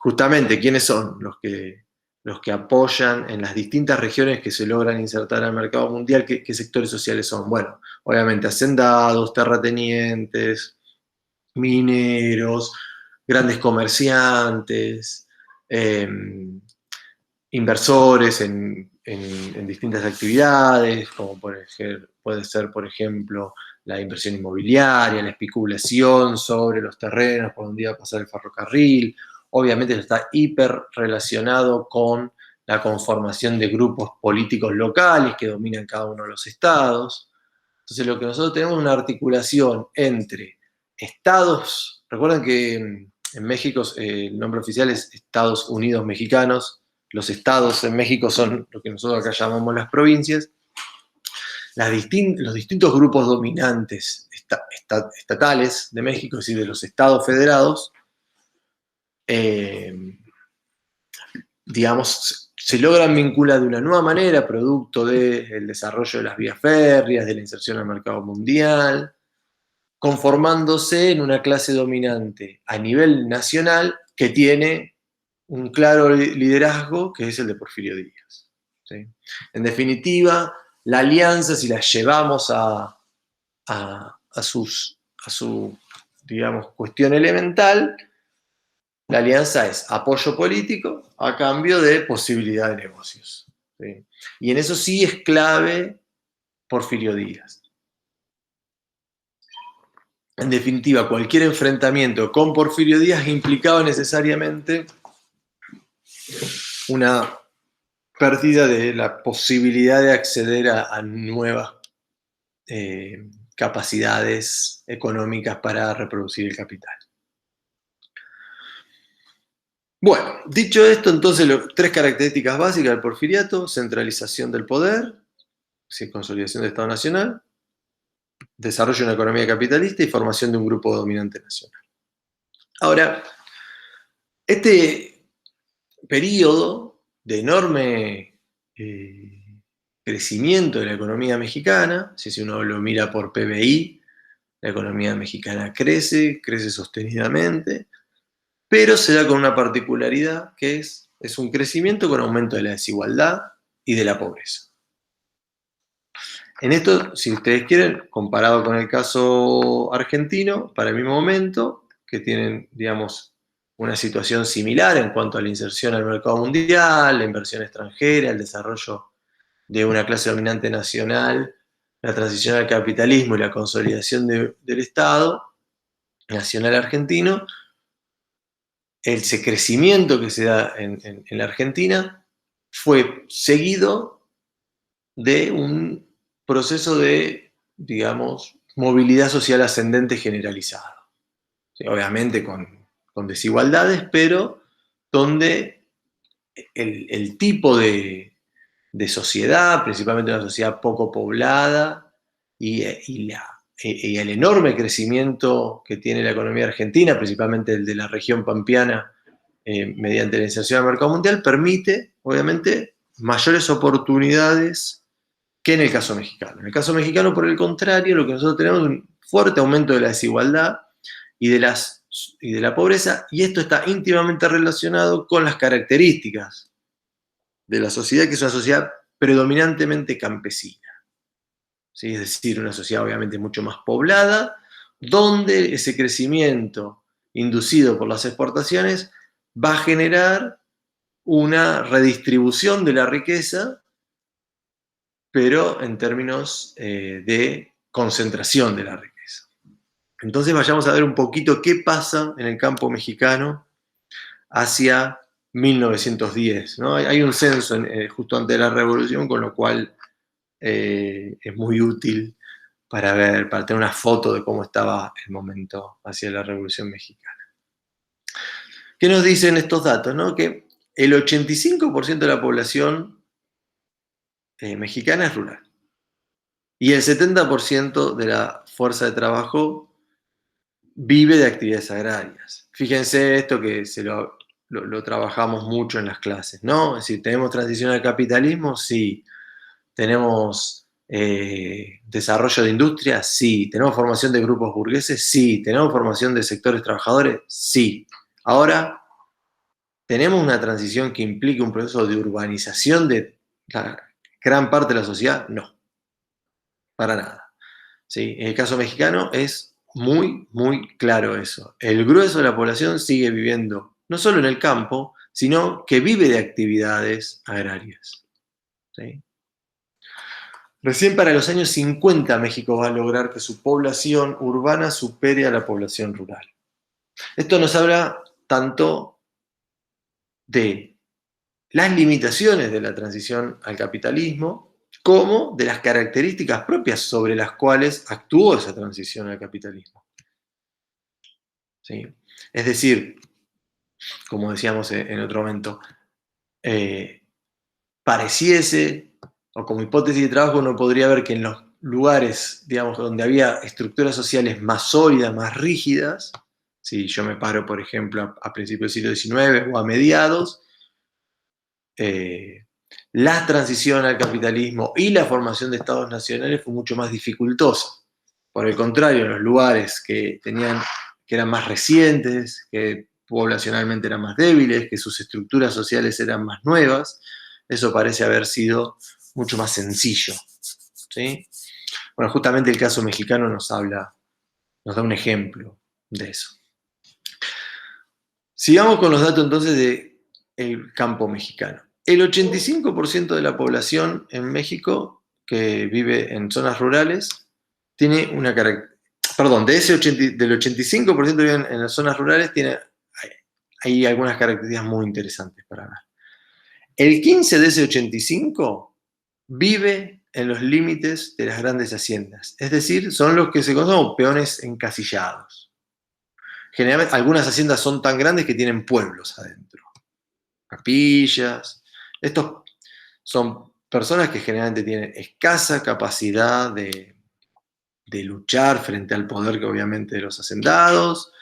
Justamente, ¿quiénes son los que apoyan en las distintas regiones que se logran insertar al mercado mundial? ¿Qué sectores sociales son? Bueno, obviamente hacendados, terratenientes, mineros, grandes comerciantes, inversores en distintas actividades, como puede ser, por ejemplo, la inversión inmobiliaria, la especulación sobre los terrenos por donde iba a pasar el ferrocarril. Obviamente eso está hiper relacionado con la conformación de grupos políticos locales que dominan cada uno de los estados. Entonces lo que nosotros tenemos es una articulación entre estados. Recuerden que en México el nombre oficial es Estados Unidos Mexicanos. Los estados en México son lo que nosotros acá llamamos las provincias. Los distintos grupos dominantes estatales de México, es decir, de los estados federados, digamos, se logran vincular de una nueva manera, producto del desarrollo de las vías férreas, de la inserción al mercado mundial, conformándose en una clase dominante a nivel nacional que tiene un claro liderazgo, que es el de Porfirio Díaz, ¿sí? En definitiva, la alianza, si la llevamos a su, digamos, cuestión elemental, la alianza es apoyo político a cambio de posibilidad de negocios, ¿sí? Y en eso sí es clave Porfirio Díaz. En definitiva, cualquier enfrentamiento con Porfirio Díaz implicaba necesariamente una pérdida de la posibilidad de acceder a nuevas capacidades económicas para reproducir el capital. Bueno, dicho esto, entonces, tres características básicas del porfiriato: centralización del poder, es decir, consolidación del Estado Nacional, desarrollo de una economía capitalista y formación de un grupo dominante nacional. Ahora, este periodo de enorme crecimiento de la economía mexicana, si uno lo mira por PBI, la economía mexicana crece sostenidamente, pero se da con una particularidad que es un crecimiento con aumento de la desigualdad y de la pobreza. En esto, si ustedes quieren, comparado con el caso argentino, para el mismo momento, que tienen, digamos, una situación similar en cuanto a la inserción al mercado mundial, la inversión extranjera, el desarrollo de una clase dominante nacional, la transición al capitalismo y la consolidación del Estado nacional argentino, ese crecimiento que se da en la Argentina fue seguido de un proceso de, digamos, movilidad social ascendente generalizada. ¿Sí? Obviamente con desigualdades, pero donde el tipo de sociedad, principalmente una sociedad poco poblada, y el enorme crecimiento que tiene la economía argentina, principalmente el de la región pampeana, mediante la inserción al mercado mundial, permite, obviamente, mayores oportunidades que en el caso mexicano. En el caso mexicano, por el contrario, lo que nosotros tenemos es un fuerte aumento de la desigualdad y de la pobreza, y esto está íntimamente relacionado con las características de la sociedad, que es una sociedad predominantemente campesina. ¿Sí? Es decir, una sociedad obviamente mucho más poblada, donde ese crecimiento inducido por las exportaciones va a generar una redistribución de la riqueza, pero en términos de concentración de la riqueza. Entonces vayamos a ver un poquito qué pasa en el campo mexicano hacia 1910. ¿No? Hay un censo justo antes de la Revolución, con lo cual es muy útil para tener una foto de cómo estaba el momento hacia la Revolución Mexicana. ¿Qué nos dicen estos datos? ¿No? Que el 85% de la población mexicana es rural. Y el 70% de la fuerza de trabajo vive de actividades agrarias. Fíjense esto que lo trabajamos mucho en las clases, ¿no? Es decir, ¿tenemos transición al capitalismo? Sí. ¿Tenemos desarrollo de industria? Sí. ¿Tenemos formación de grupos burgueses? Sí. ¿Tenemos formación de sectores trabajadores? Sí. Ahora, ¿tenemos una transición que implique un proceso de urbanización de la gran parte de la sociedad? No, para nada. ¿Sí? En el caso mexicano es muy, muy claro eso. El grueso de la población sigue viviendo no solo en el campo, sino que vive de actividades agrarias. ¿Sí? Recién para los años 50 México va a lograr que su población urbana supere a la población rural. Esto nos habla tanto de las limitaciones de la transición al capitalismo como de las características propias sobre las cuales actuó esa transición al capitalismo. ¿Sí? Es decir, como decíamos en otro momento, pareciese, o como hipótesis de trabajo, uno podría ver que en los lugares, digamos, donde había estructuras sociales más sólidas, más rígidas, si yo me paro, por ejemplo, a principios del siglo XIX o a mediados, la transición al capitalismo y la formación de estados nacionales fue mucho más dificultosa. Por el contrario, en los lugares que eran más recientes, que poblacionalmente eran más débiles, que sus estructuras sociales eran más nuevas, eso parece haber sido mucho más sencillo. ¿Sí? Bueno, justamente el caso mexicano nos da un ejemplo de eso. Sigamos con los datos entonces del campo mexicano. El 85% de la población en México que vive en zonas rurales tiene una característica. Perdón, del 85% que viven en las zonas rurales hay algunas características muy interesantes para ver. El 15 de ese 85 vive en los límites de las grandes haciendas, es decir, son los que se conocen como peones encasillados. Generalmente, algunas haciendas son tan grandes que tienen pueblos adentro, capillas. Estos son personas que generalmente tienen escasa capacidad de luchar frente al poder que obviamente de los hacendados,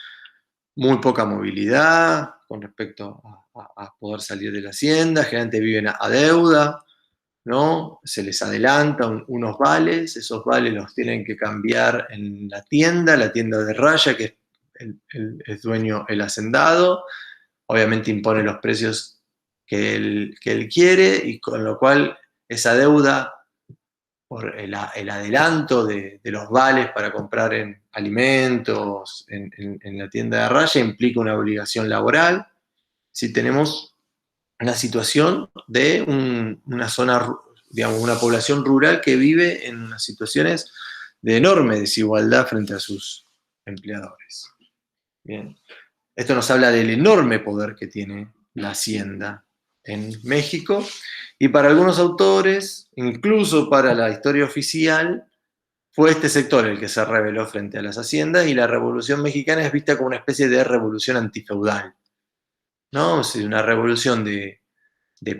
muy poca movilidad con respecto a poder salir de la hacienda, generalmente viven a deuda, ¿no? Se les adelantan unos vales, esos vales los tienen que cambiar en la tienda de raya, que es dueño el hacendado, obviamente impone los precios que él quiere, y con lo cual esa deuda por el adelanto de los vales para comprar en alimentos en la tienda de raya implica una obligación laboral. Si tenemos una situación de una zona, digamos, una población rural que vive en unas situaciones de enorme desigualdad frente a sus empleadores. Bien. Esto nos habla del enorme poder que tiene la hacienda en México, y para algunos autores, incluso para la historia oficial, fue este sector el que se rebeló frente a las haciendas, y la Revolución Mexicana es vista como una especie de revolución antifeudal, ¿no? O sea, una revolución de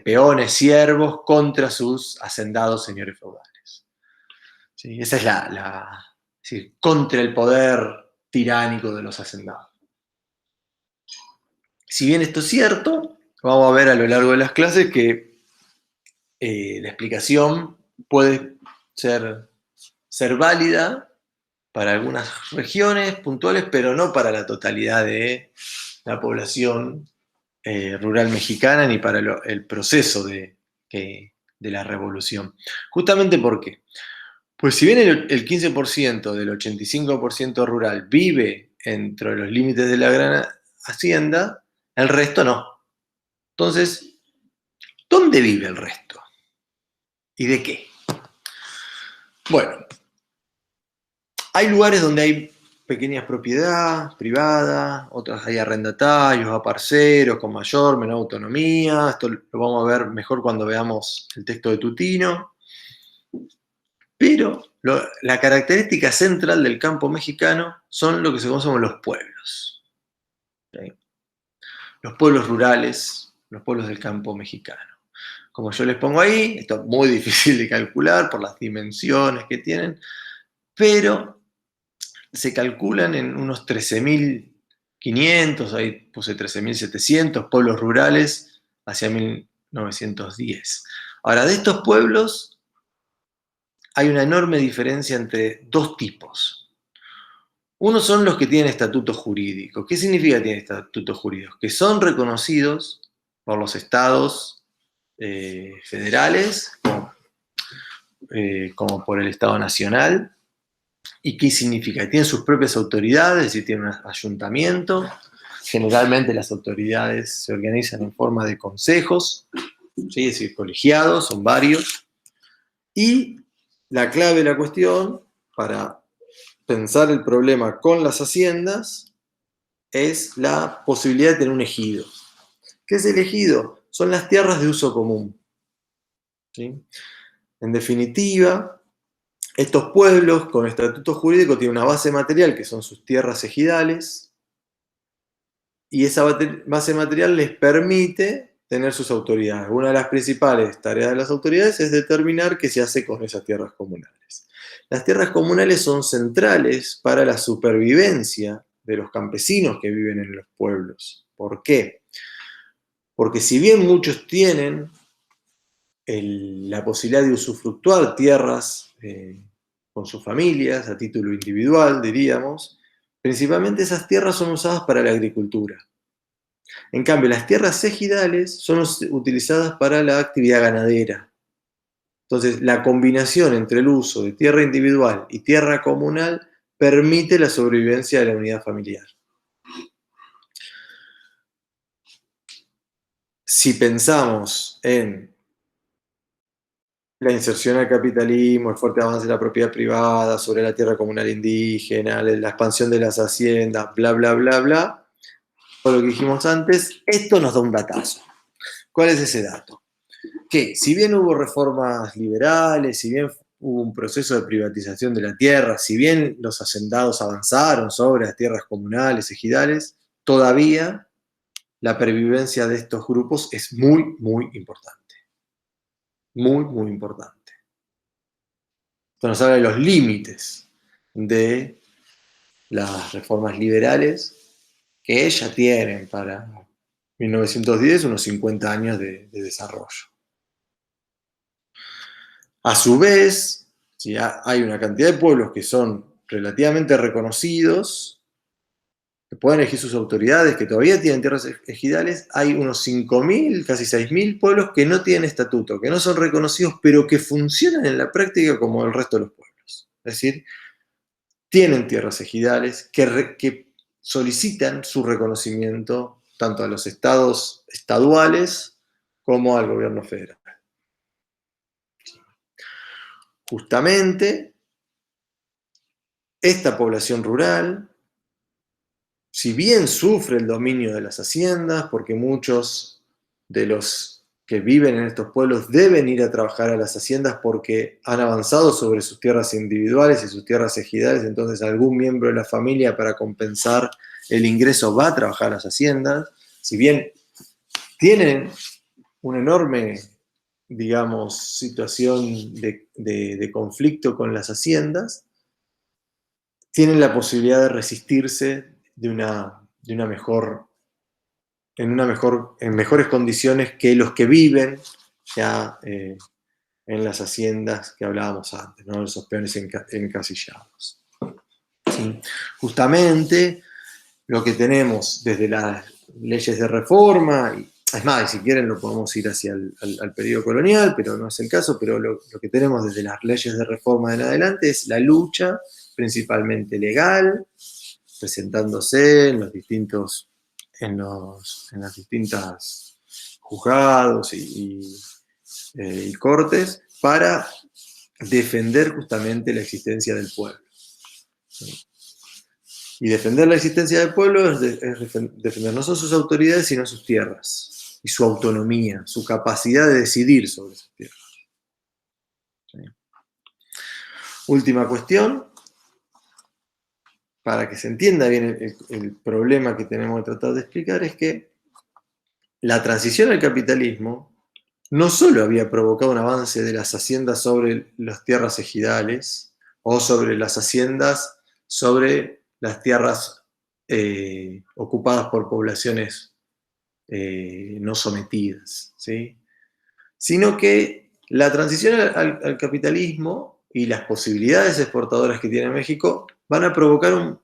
peones siervos contra sus hacendados señores feudales. ¿Sí? Esa es decir, contra el poder tiránico de los hacendados. Si bien esto es cierto, vamos a ver a lo largo de las clases que la explicación puede ser válida para algunas regiones puntuales, pero no para la totalidad de la población rural mexicana, ni para el proceso de la revolución. Justamente porque, pues si bien el 15% del 85% rural vive entre los límites de la gran hacienda, el resto no. Entonces, ¿dónde vive el resto? ¿Y de qué? Bueno, hay lugares donde hay pequeñas propiedades privadas, otras hay arrendatarios, a parceros con mayor, menor autonomía. Esto lo vamos a ver mejor cuando veamos el texto de Tutino. Pero la característica central del campo mexicano son lo que se conoce como los pueblos. ¿Sí? Los pueblos rurales, los pueblos del campo mexicano. Como yo les pongo ahí, esto es muy difícil de calcular por las dimensiones que tienen, pero se calculan en unos 13.500, ahí puse 13.700 pueblos rurales hacia 1910. Ahora, de estos pueblos hay una enorme diferencia entre dos tipos. Uno son los que tienen estatutos jurídicos. ¿Qué significa que tienen estatutos jurídicos? Que son reconocidos por los estados federales, como por el Estado Nacional. ¿Y qué significa? Tienen sus propias autoridades, es decir, tienen un ayuntamiento. Generalmente las autoridades se organizan en forma de consejos, ¿sí? Es decir, colegiados, son varios. Y la clave de la cuestión para pensar el problema con las haciendas es la posibilidad de tener un ejido. ¿Qué es el ejido? Son las tierras de uso común. ¿Sí? En definitiva, estos pueblos con estatuto jurídico tienen una base material que son sus tierras ejidales, y esa base material les permite tener sus autoridades. Una de las principales tareas de las autoridades es determinar qué se hace con esas tierras comunales. Las tierras comunales son centrales para la supervivencia de los campesinos que viven en los pueblos. ¿Por qué? Porque si bien muchos tienen la posibilidad de usufructuar tierras con sus familias, a título individual, diríamos, principalmente esas tierras son usadas para la agricultura. En cambio, las tierras ejidales son utilizadas para la actividad ganadera. Entonces, la combinación entre el uso de tierra individual y tierra comunal permite la sobrevivencia de la unidad familiar. Si pensamos en la inserción al capitalismo, el fuerte avance de la propiedad privada, sobre la tierra comunal indígena, la expansión de las haciendas, bla, bla, bla, bla, todo lo que dijimos antes, esto nos da un datazo. ¿Cuál es ese dato? Que si bien hubo reformas liberales, si bien hubo un proceso de privatización de la tierra, si bien los hacendados avanzaron sobre las tierras comunales, ejidales, todavía la pervivencia de estos grupos es muy, muy importante. Muy, muy importante. Esto nos habla de los límites de las reformas liberales que ya tienen para 1910 unos 50 años de desarrollo. A su vez, si hay una cantidad de pueblos que son relativamente reconocidos, que pueden elegir sus autoridades, que todavía tienen tierras ejidales, hay unos 5.000, casi 6.000 pueblos que no tienen estatuto, que no son reconocidos, pero que funcionan en la práctica como el resto de los pueblos. Es decir, tienen tierras ejidales que solicitan su reconocimiento tanto a los estados estaduales como al gobierno federal. Justamente, esta población rural, si bien sufre el dominio de las haciendas, porque muchos de los que viven en estos pueblos deben ir a trabajar a las haciendas porque han avanzado sobre sus tierras individuales y sus tierras ejidales, entonces algún miembro de la familia, para compensar el ingreso, va a trabajar a las haciendas. Si bien tienen una enorme, digamos, situación de conflicto con las haciendas, tienen la posibilidad de resistirse en mejores condiciones que los que viven ya en las haciendas que hablábamos antes, ¿no? Esos peones encasillados. ¿Sí? Justamente lo que tenemos desde las leyes de reforma, es más, si quieren lo podemos ir hacia al periodo colonial, pero no es el caso, pero lo que tenemos desde las leyes de reforma en adelante es la lucha, principalmente legal, presentándose en los distintos, en las distintas juzgados y cortes para defender justamente la existencia del pueblo. Y defender la existencia del pueblo es defender no solo sus autoridades, sino sus tierras, y su autonomía, su capacidad de decidir sobre sus tierras. ¿Sí? Última cuestión, para que se entienda bien el problema que tenemos que tratar de explicar, es que la transición al capitalismo no solo había provocado un avance de las haciendas sobre las tierras ejidales o sobre las haciendas sobre las tierras ocupadas por poblaciones no sometidas, ¿sí? Sino que la transición al capitalismo y las posibilidades exportadoras que tiene México van a provocar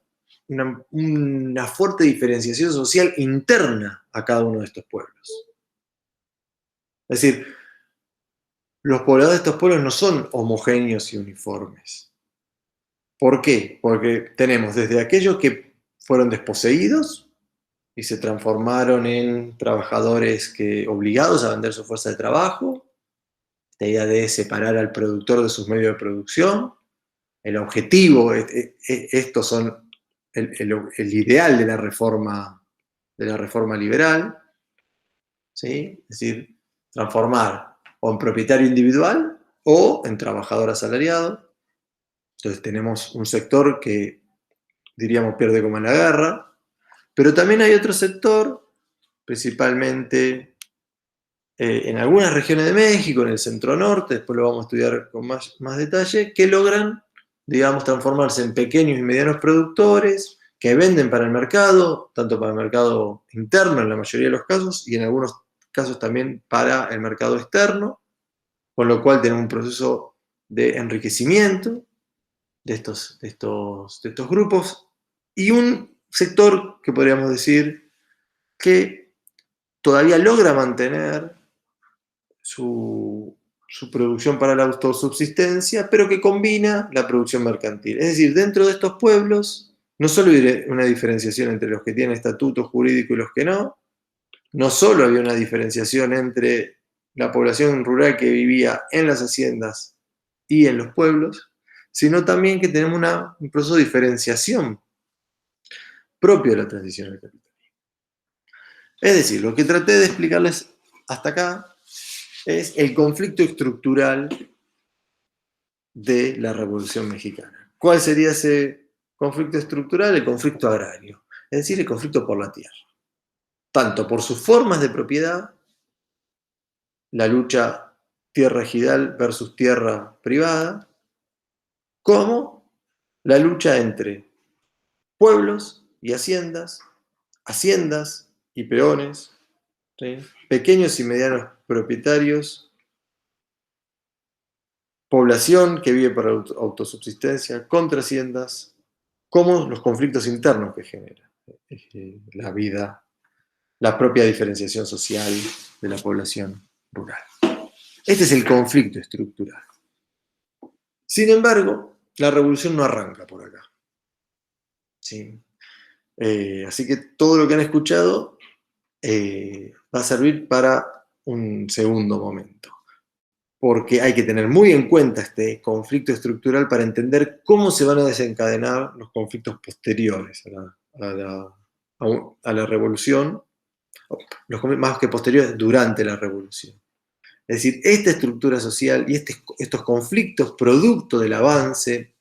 una fuerte diferenciación social interna a cada uno de estos pueblos. Es decir, los pobladores de estos pueblos no son homogéneos y uniformes. ¿Por qué? Porque tenemos desde aquellos que fueron desposeídos y se transformaron en trabajadores obligados a vender su fuerza de trabajo, esta idea de separar al productor de sus medios de producción. El objetivo, estos son el ideal de la reforma liberal, ¿sí? Es decir, transformar o en propietario individual o en trabajador asalariado. Entonces tenemos un sector que, diríamos, pierde como en la guerra, pero también hay otro sector, principalmente en algunas regiones de México, en el centro norte, después lo vamos a estudiar con más detalle, que logran, digamos, transformarse en pequeños y medianos productores que venden para el mercado, tanto para el mercado interno en la mayoría de los casos, y en algunos casos también para el mercado externo, con lo cual tenemos un proceso de enriquecimiento de estos grupos, y un sector que podríamos decir que todavía logra mantener su producción para la autosubsistencia, pero que combina la producción mercantil. Es decir, dentro de estos pueblos no solo hay una diferenciación entre los que tienen estatuto jurídico y los que no solo había una diferenciación entre la población rural que vivía en las haciendas y en los pueblos, sino también que tenemos un proceso de diferenciación propio de la transición al capitalismo. Es decir, lo que traté de explicarles hasta acá es el conflicto estructural de la Revolución Mexicana. ¿Cuál sería ese conflicto estructural? El conflicto agrario, es decir, el conflicto por la tierra. Tanto por sus formas de propiedad, la lucha tierra ejidal versus tierra privada, como la lucha entre pueblos y haciendas, haciendas y peones, ¿sí? Pequeños y medianos propietarios, población que vive para autosubsistencia, contra haciendas, como los conflictos internos que genera la vida, la propia diferenciación social de la población rural. Este es el conflicto estructural. Sin embargo, la revolución no arranca por acá. ¿Sí? Así que todo lo que han escuchado va a servir para un segundo momento, porque hay que tener muy en cuenta este conflicto estructural para entender cómo se van a desencadenar los conflictos posteriores a la revolución, más que posteriores, durante la revolución. Es decir, esta estructura social y estos conflictos producto del avance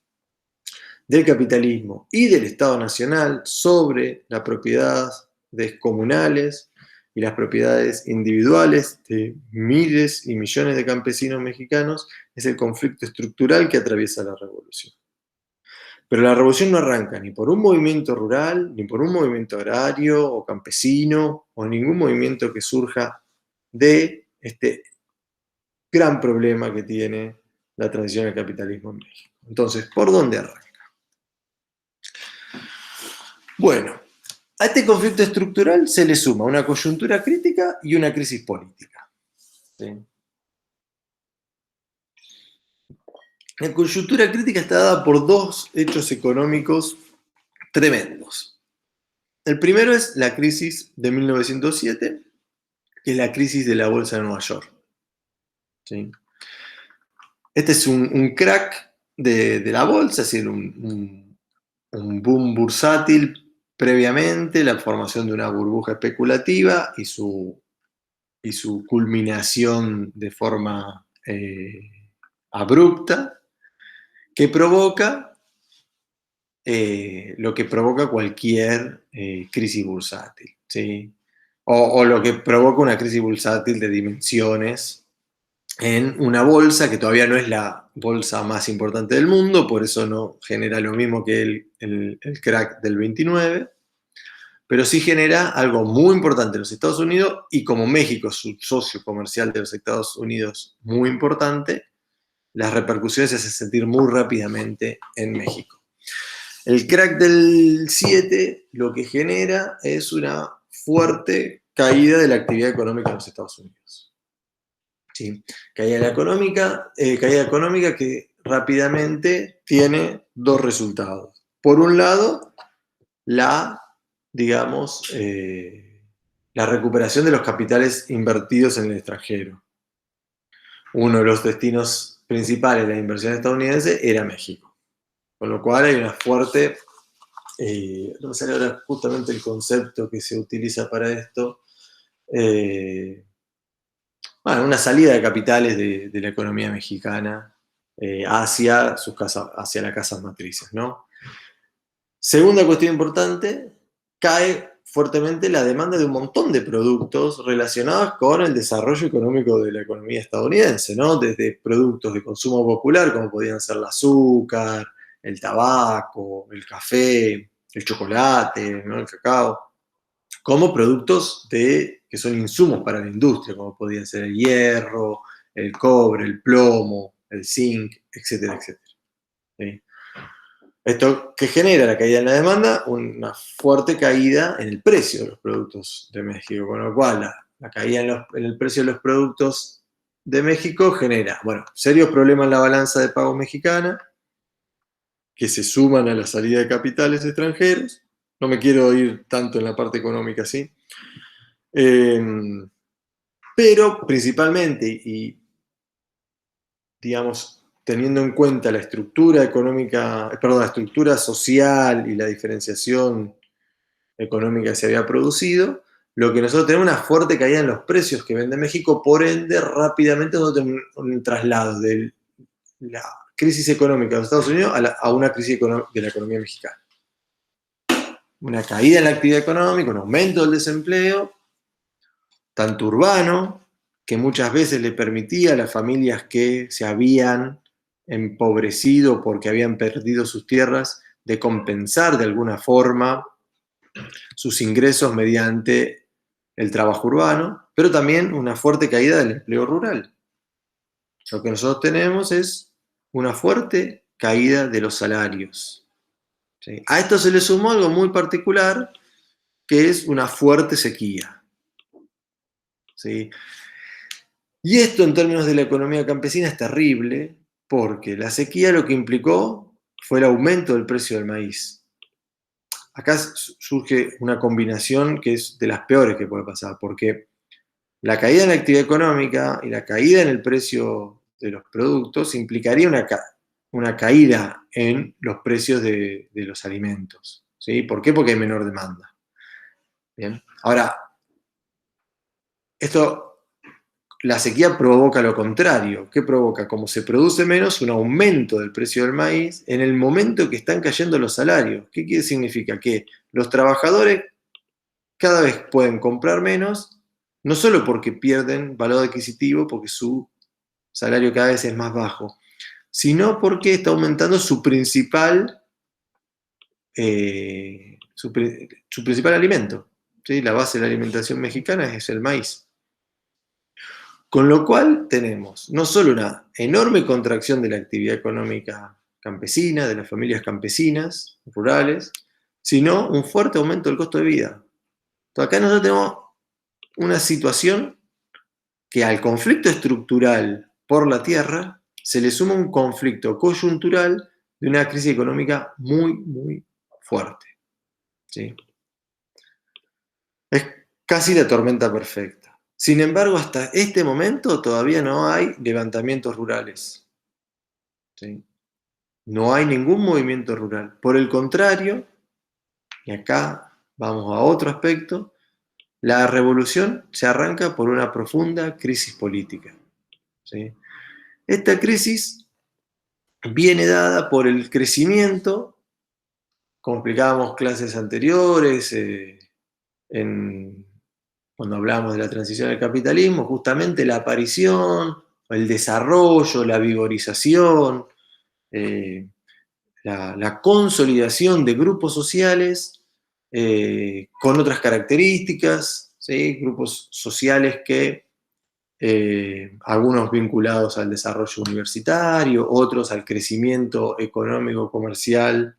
del capitalismo y del Estado Nacional sobre las propiedades comunales y las propiedades individuales de miles y millones de campesinos mexicanos es el conflicto estructural que atraviesa la revolución. Pero la revolución no arranca ni por un movimiento rural, ni por un movimiento agrario o campesino, o ningún movimiento que surja de este gran problema que tiene la transición al capitalismo en México. Entonces, ¿por dónde arranca? Bueno, a este conflicto estructural se le suma una coyuntura crítica y una crisis política. ¿Sí? La coyuntura crítica está dada por dos hechos económicos tremendos. El primero es la crisis de 1907, que es la crisis de la bolsa de Nueva York. ¿Sí? Este es un crack de la bolsa, es decir, un boom bursátil previamente, la formación de una burbuja especulativa y su culminación de forma abrupta, que provoca lo que provoca cualquier crisis bursátil, ¿sí? O lo que provoca una crisis bursátil de dimensiones en una bolsa que todavía no es la bolsa más importante del mundo, por eso no genera lo mismo que el crack del 29, pero sí genera algo muy importante en los Estados Unidos, y como México es su socio comercial de los Estados Unidos muy importante, las repercusiones se hacen sentir muy rápidamente en México. El crack del 7 lo que genera es una fuerte caída de la actividad económica en los Estados Unidos. ¿Sí? Caída económica que rápidamente tiene dos resultados. Por un lado, digamos, la recuperación de los capitales invertidos en el extranjero. Uno de los destinos principales de la inversión estadounidense era México. Con lo cual hay una fuerte, no me sale ahora justamente el concepto que se utiliza para esto, una salida de capitales de la economía mexicana hacia las casas matrices, ¿no? Segunda cuestión importante, cae fuertemente la demanda de un montón de productos relacionados con el desarrollo económico de la economía estadounidense, ¿no? Desde productos de consumo popular, como podían ser el azúcar, el tabaco, el café, el chocolate, ¿no? El cacao, como productos que son insumos para la industria, como podían ser el hierro, el cobre, el plomo, el zinc, etcétera, etcétera. ¿Sí? Esto que genera la caída en la demanda, una fuerte caída en el precio de los productos de México, con lo cual la caída en el precio de los productos de México genera, serios problemas en la balanza de pagos mexicana, que se suman a la salida de capitales extranjeros. No me quiero ir tanto en la parte económica, ¿sí? Pero principalmente, y digamos, teniendo en cuenta la estructura económica, la estructura social y la diferenciación económica que se había producido, lo que nosotros tenemos una fuerte caída en los precios que vende México, por ende, rápidamente nosotros tenemos un traslado de la crisis económica de los Estados Unidos a una crisis de la economía mexicana. Una caída en la actividad económica, un aumento del desempleo, tanto urbano, que muchas veces le permitía a las familias que se habían empobrecido porque habían perdido sus tierras, de compensar de alguna forma sus ingresos mediante el trabajo urbano, pero también una fuerte caída del empleo rural. Lo que nosotros tenemos es una fuerte caída de los salarios. ¿Sí? A esto se le sumó algo muy particular, que es una fuerte sequía. ¿Sí? Y esto en términos de la economía campesina es terrible, porque la sequía lo que implicó fue el aumento del precio del maíz. Acá surge una combinación que es de las peores que puede pasar, porque la caída en la actividad económica y la caída en el precio de los productos implicaría una caída en los precios de los alimentos. ¿Sí? ¿Por qué? Porque hay menor demanda. Bien. Ahora, la sequía provoca lo contrario. ¿Qué provoca? Como se produce menos, un aumento del precio del maíz en el momento que están cayendo los salarios. ¿Qué significa? Que los trabajadores cada vez pueden comprar menos, no solo porque pierden valor adquisitivo, porque su salario cada vez es más bajo, sino porque está aumentando su principal alimento. ¿Sí? La base de la alimentación mexicana es el maíz. Con lo cual tenemos no solo una enorme contracción de la actividad económica campesina, de las familias campesinas, rurales, sino un fuerte aumento del costo de vida. Entonces acá nosotros tenemos una situación que al conflicto estructural por la tierra se le suma un conflicto coyuntural de una crisis económica muy, muy fuerte. ¿Sí? Es casi la tormenta perfecta. Sin embargo, hasta este momento todavía no hay levantamientos rurales. ¿Sí? No hay ningún movimiento rural. Por el contrario, y acá vamos a otro aspecto, la revolución se arranca por una profunda crisis política. ¿Sí? Esta crisis viene dada por el crecimiento, como explicábamos clases anteriores, cuando hablamos de la transición al capitalismo, justamente la aparición, el desarrollo, la vigorización, la consolidación de grupos sociales con otras características, ¿sí? Grupos sociales que algunos vinculados al desarrollo universitario, otros al crecimiento económico comercial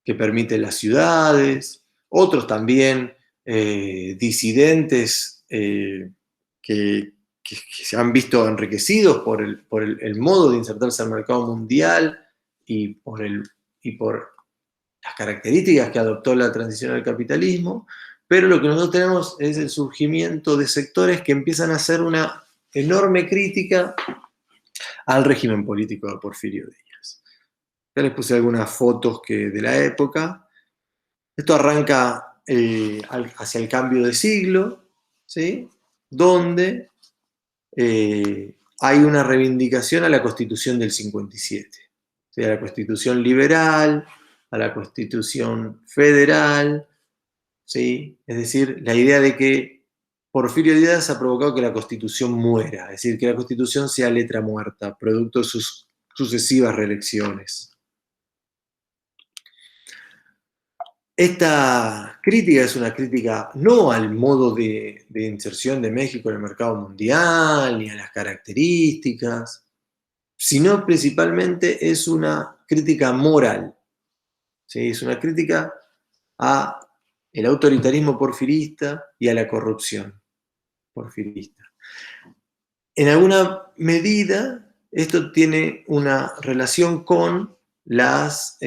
que permiten las ciudades, otros también disidentes que se han visto enriquecidos por el modo de insertarse al mercado mundial y por las características que adoptó la transición al capitalismo, pero lo que nosotros tenemos es el surgimiento de sectores que empiezan a hacer una enorme crítica al régimen político de Porfirio Díaz. Ya les puse algunas fotos de la época. Esto arranca hacia el cambio de siglo, ¿sí? Donde hay una reivindicación a la Constitución del 57, ¿sí? A la Constitución liberal, a la Constitución federal, ¿sí? Es decir, la idea de que Porfirio Díaz ha provocado que la Constitución muera, es decir, que la Constitución sea letra muerta, producto de sus sucesivas reelecciones. Esta crítica es una crítica no al modo de inserción de México en el mercado mundial, ni a las características, sino principalmente es una crítica moral. ¿Sí? Es una crítica al autoritarismo porfirista y a la corrupción porfirista. En alguna medida, esto tiene una relación con las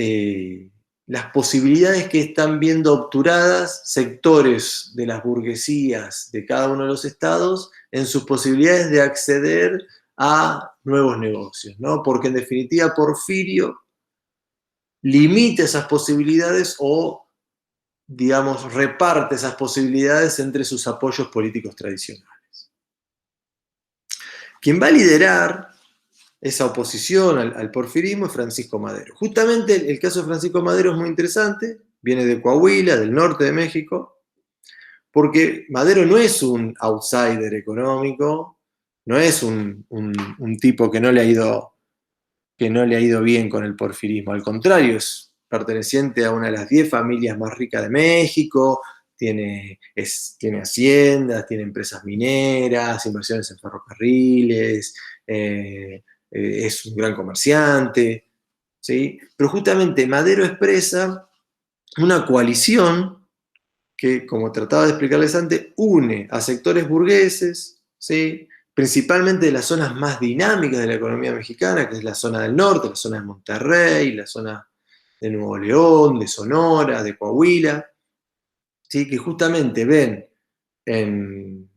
posibilidades que están viendo obturadas sectores de las burguesías de cada uno de los estados en sus posibilidades de acceder a nuevos negocios, ¿no? Porque en definitiva Porfirio limita esas posibilidades o, digamos, reparte esas posibilidades entre sus apoyos políticos tradicionales. Quien va a liderar esa oposición al porfirismo es Francisco Madero. Justamente el caso de Francisco Madero es muy interesante, viene de Coahuila, del norte de México, porque Madero no es un outsider económico, no es un tipo que no le ha ido que no le ha ido bien con el porfirismo, al contrario, es perteneciente a una de las 10 familias más ricas de México, tiene haciendas, tiene empresas mineras, inversiones en ferrocarriles, es un gran comerciante, ¿sí? Pero justamente Madero expresa una coalición que, como trataba de explicarles antes, une a sectores burgueses, ¿sí? Principalmente de las zonas más dinámicas de la economía mexicana, que es la zona del norte, la zona de Monterrey, la zona de Nuevo León, de Sonora, de Coahuila, ¿sí? Que justamente ven en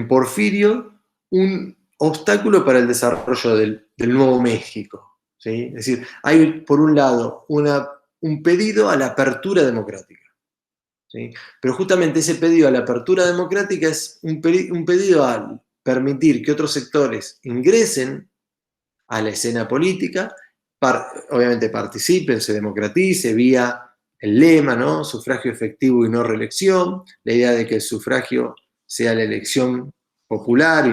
Porfirio un obstáculo para el desarrollo del Nuevo México, ¿sí? Es decir, hay por un lado un pedido a la apertura democrática, ¿sí? Pero justamente ese pedido a la apertura democrática es un pedido a permitir que otros sectores ingresen a la escena política, obviamente participen, se democratice vía el lema, ¿no? Sufragio efectivo y no reelección, la idea de que el sufragio sea la elección popular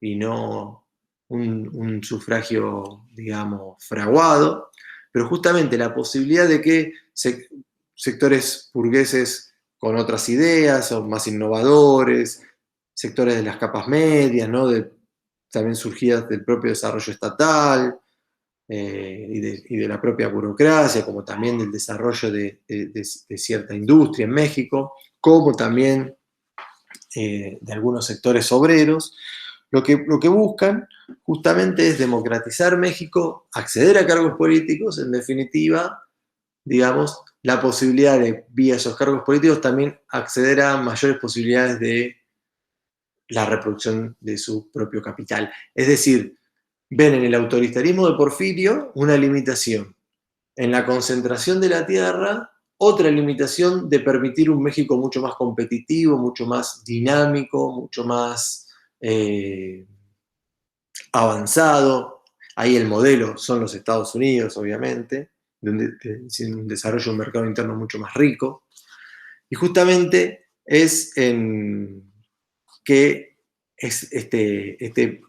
y no un sufragio, digamos, fraguado, pero justamente la posibilidad de que sectores burgueses con otras ideas o más innovadores, sectores de las capas medias, ¿no? También surgidas del propio desarrollo estatal y de la propia burocracia, como también del desarrollo de cierta industria en México, como también de algunos sectores obreros. Lo que buscan justamente es democratizar México, acceder a cargos políticos, en definitiva, digamos, la posibilidad de, vía esos cargos políticos, también acceder a mayores posibilidades de la reproducción de su propio capital. Es decir, ven en el autoritarismo de Porfirio una limitación. En la concentración de la tierra, otra limitación de permitir un México mucho más competitivo, mucho más dinámico, mucho más avanzado. Ahí el modelo son los Estados Unidos, obviamente, donde tienen un desarrollo de un mercado interno mucho más rico. Y justamente es en que es este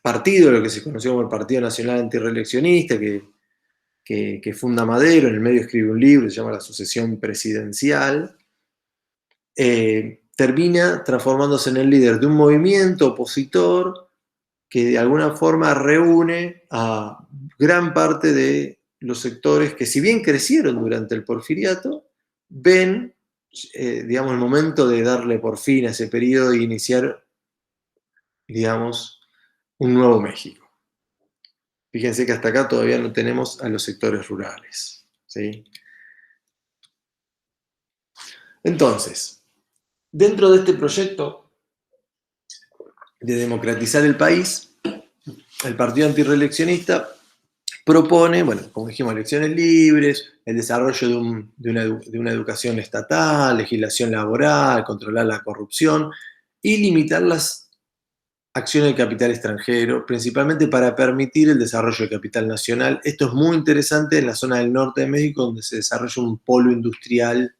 partido, lo que se conoció como el Partido Nacional Antirreeleccionista, que funda Madero, en el medio escribe un libro, se llama La Sucesión Presidencial, termina transformándose en el líder de un movimiento opositor que de alguna forma reúne a gran parte de los sectores que, si bien crecieron durante el porfiriato, ven, digamos, el momento de darle por fin a ese periodo e iniciar, digamos, un nuevo México. Fíjense que hasta acá todavía no tenemos a los sectores rurales, ¿sí? Entonces, dentro de este proyecto de democratizar el país, el Partido Antirreeleccionista propone, bueno, como dijimos, elecciones libres, el desarrollo de una educación estatal, legislación laboral, controlar la corrupción y limitar las acciones de capital extranjero, principalmente para permitir el desarrollo de capital nacional. Esto es muy interesante en la zona del norte de México, donde se desarrolla un polo industrial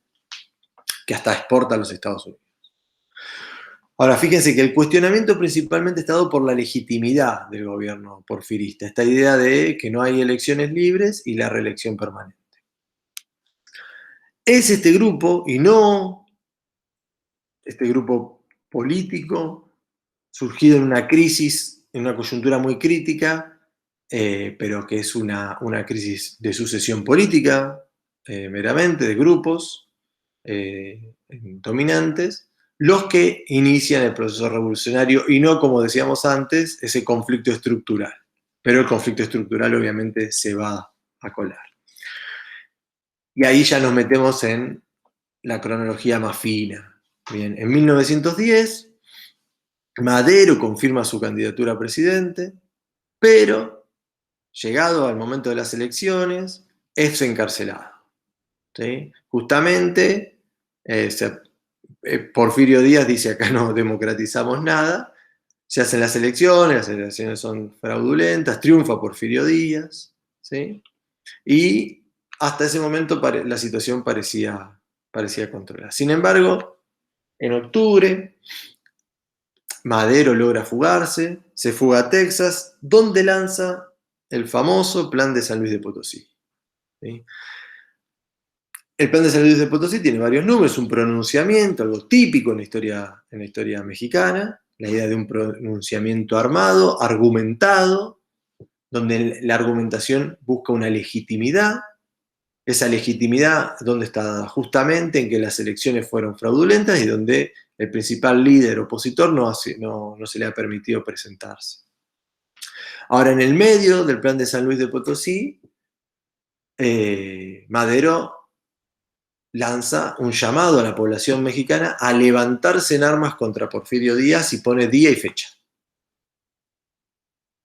que hasta exporta a los Estados Unidos. Ahora, fíjense que el cuestionamiento principalmente está dado por la legitimidad del gobierno porfirista, esta idea de que no hay elecciones libres y la reelección permanente. Es este grupo, y no este grupo político, surgido en una crisis, en una coyuntura muy crítica, pero que es una crisis de sucesión política, meramente, de grupos dominantes, los que inician el proceso revolucionario y no, como decíamos antes, ese conflicto estructural. Pero el conflicto estructural obviamente se va a colar. Y ahí ya nos metemos en la cronología más fina. Bien, en 1910, Madero confirma su candidatura a presidente, pero llegado al momento de las elecciones, es encarcelado, ¿sí? Justamente, Porfirio Díaz dice: acá no democratizamos nada, se hacen las elecciones son fraudulentas, triunfa Porfirio Díaz, ¿sí? Y hasta ese momento la situación parecía controlada. Sin embargo, en octubre Madero logra fugarse, se fuga a Texas, donde lanza el famoso Plan de San Luis de Potosí. ¿Sí? El Plan de San Luis de Potosí tiene varios números, un pronunciamiento, algo típico en la historia mexicana, la idea de un pronunciamiento armado, argumentado, donde la argumentación busca una legitimidad. Esa legitimidad, ¿dónde está dada? Justamente en que las elecciones fueron fraudulentas y donde el principal líder opositor no se le ha permitido presentarse. Ahora, en el medio del Plan de San Luis de Potosí, Madero lanza un llamado a la población mexicana a levantarse en armas contra Porfirio Díaz y pone día y fecha.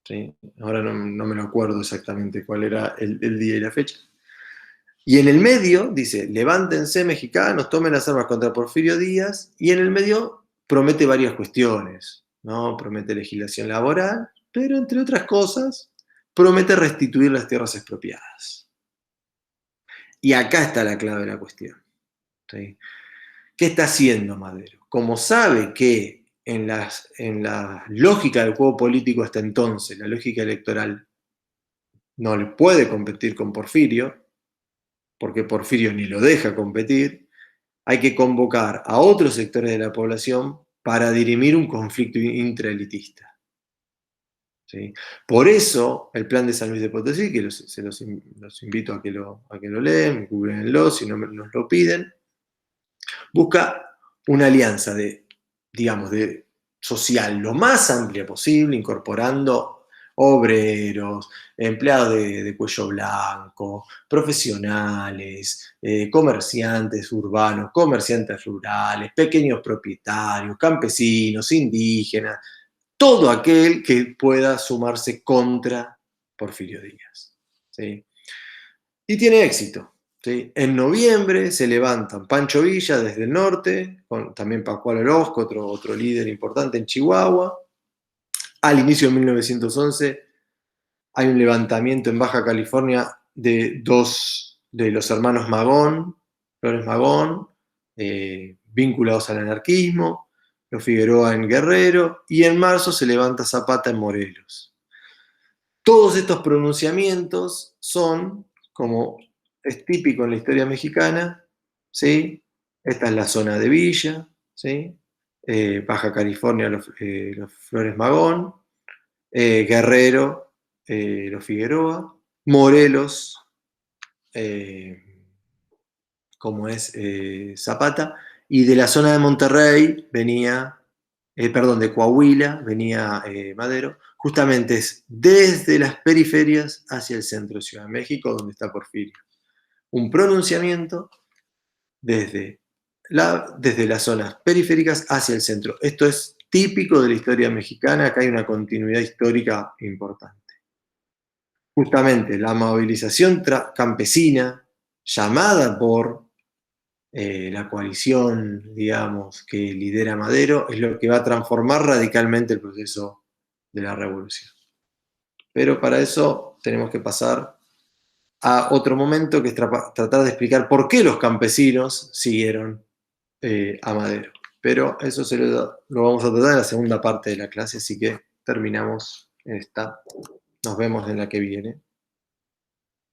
¿Sí? Ahora no me lo acuerdo exactamente cuál era el día y la fecha. Y en el medio dice, levántense mexicanos, tomen las armas contra Porfirio Díaz, y en el medio promete varias cuestiones, ¿no? Promete legislación laboral, pero entre otras cosas, promete restituir las tierras expropiadas. Y acá está la clave de la cuestión. ¿Sí? ¿Qué está haciendo Madero? Como sabe que en la lógica del juego político hasta entonces, la lógica electoral, no le puede competir con Porfirio, porque Porfirio ni lo deja competir, hay que convocar a otros sectores de la población para dirimir un conflicto intraelitista. ¿Sí? Por eso el Plan de San Luis de Potosí, que los invito a que lo lean, googleenlo si no nos lo piden, busca una alianza digamos, de social lo más amplia posible, incorporando obreros, empleados de cuello blanco, profesionales, comerciantes urbanos, comerciantes rurales, pequeños propietarios, campesinos, indígenas, todo aquel que pueda sumarse contra Porfirio Díaz. ¿Sí? Y tiene éxito. ¿Sí? En noviembre se levantan Pancho Villa desde el norte, también Pascual Orozco, otro líder importante en Chihuahua. Al inicio de 1911 hay un levantamiento en Baja California de dos de los hermanos Magón, Flores Magón, vinculados al anarquismo, los Figueroa en Guerrero, y en marzo se levanta Zapata en Morelos. Todos estos pronunciamientos son, como es típico en la historia mexicana, ¿sí? Esta es la zona de Villa, ¿sí? Baja California, los Flores Magón, Guerrero, los Figueroa, Morelos, como es Zapata, y de la zona de Monterrey venía, perdón, de Coahuila venía Madero, justamente es desde las periferias hacia el centro de Ciudad de México, donde está Porfirio. Un pronunciamiento desde las zonas periféricas hacia el centro. Esto es típico de la historia mexicana, acá hay una continuidad histórica importante. Justamente la movilización campesina, llamada por la coalición, digamos, que lidera Madero, es lo que va a transformar radicalmente el proceso de la revolución. Pero para eso tenemos que pasar a otro momento, que es tratar de explicar por qué los campesinos siguieron a Madero. Pero eso lo vamos a tratar en la segunda parte de la clase, así que terminamos esta. Nos vemos en la que viene.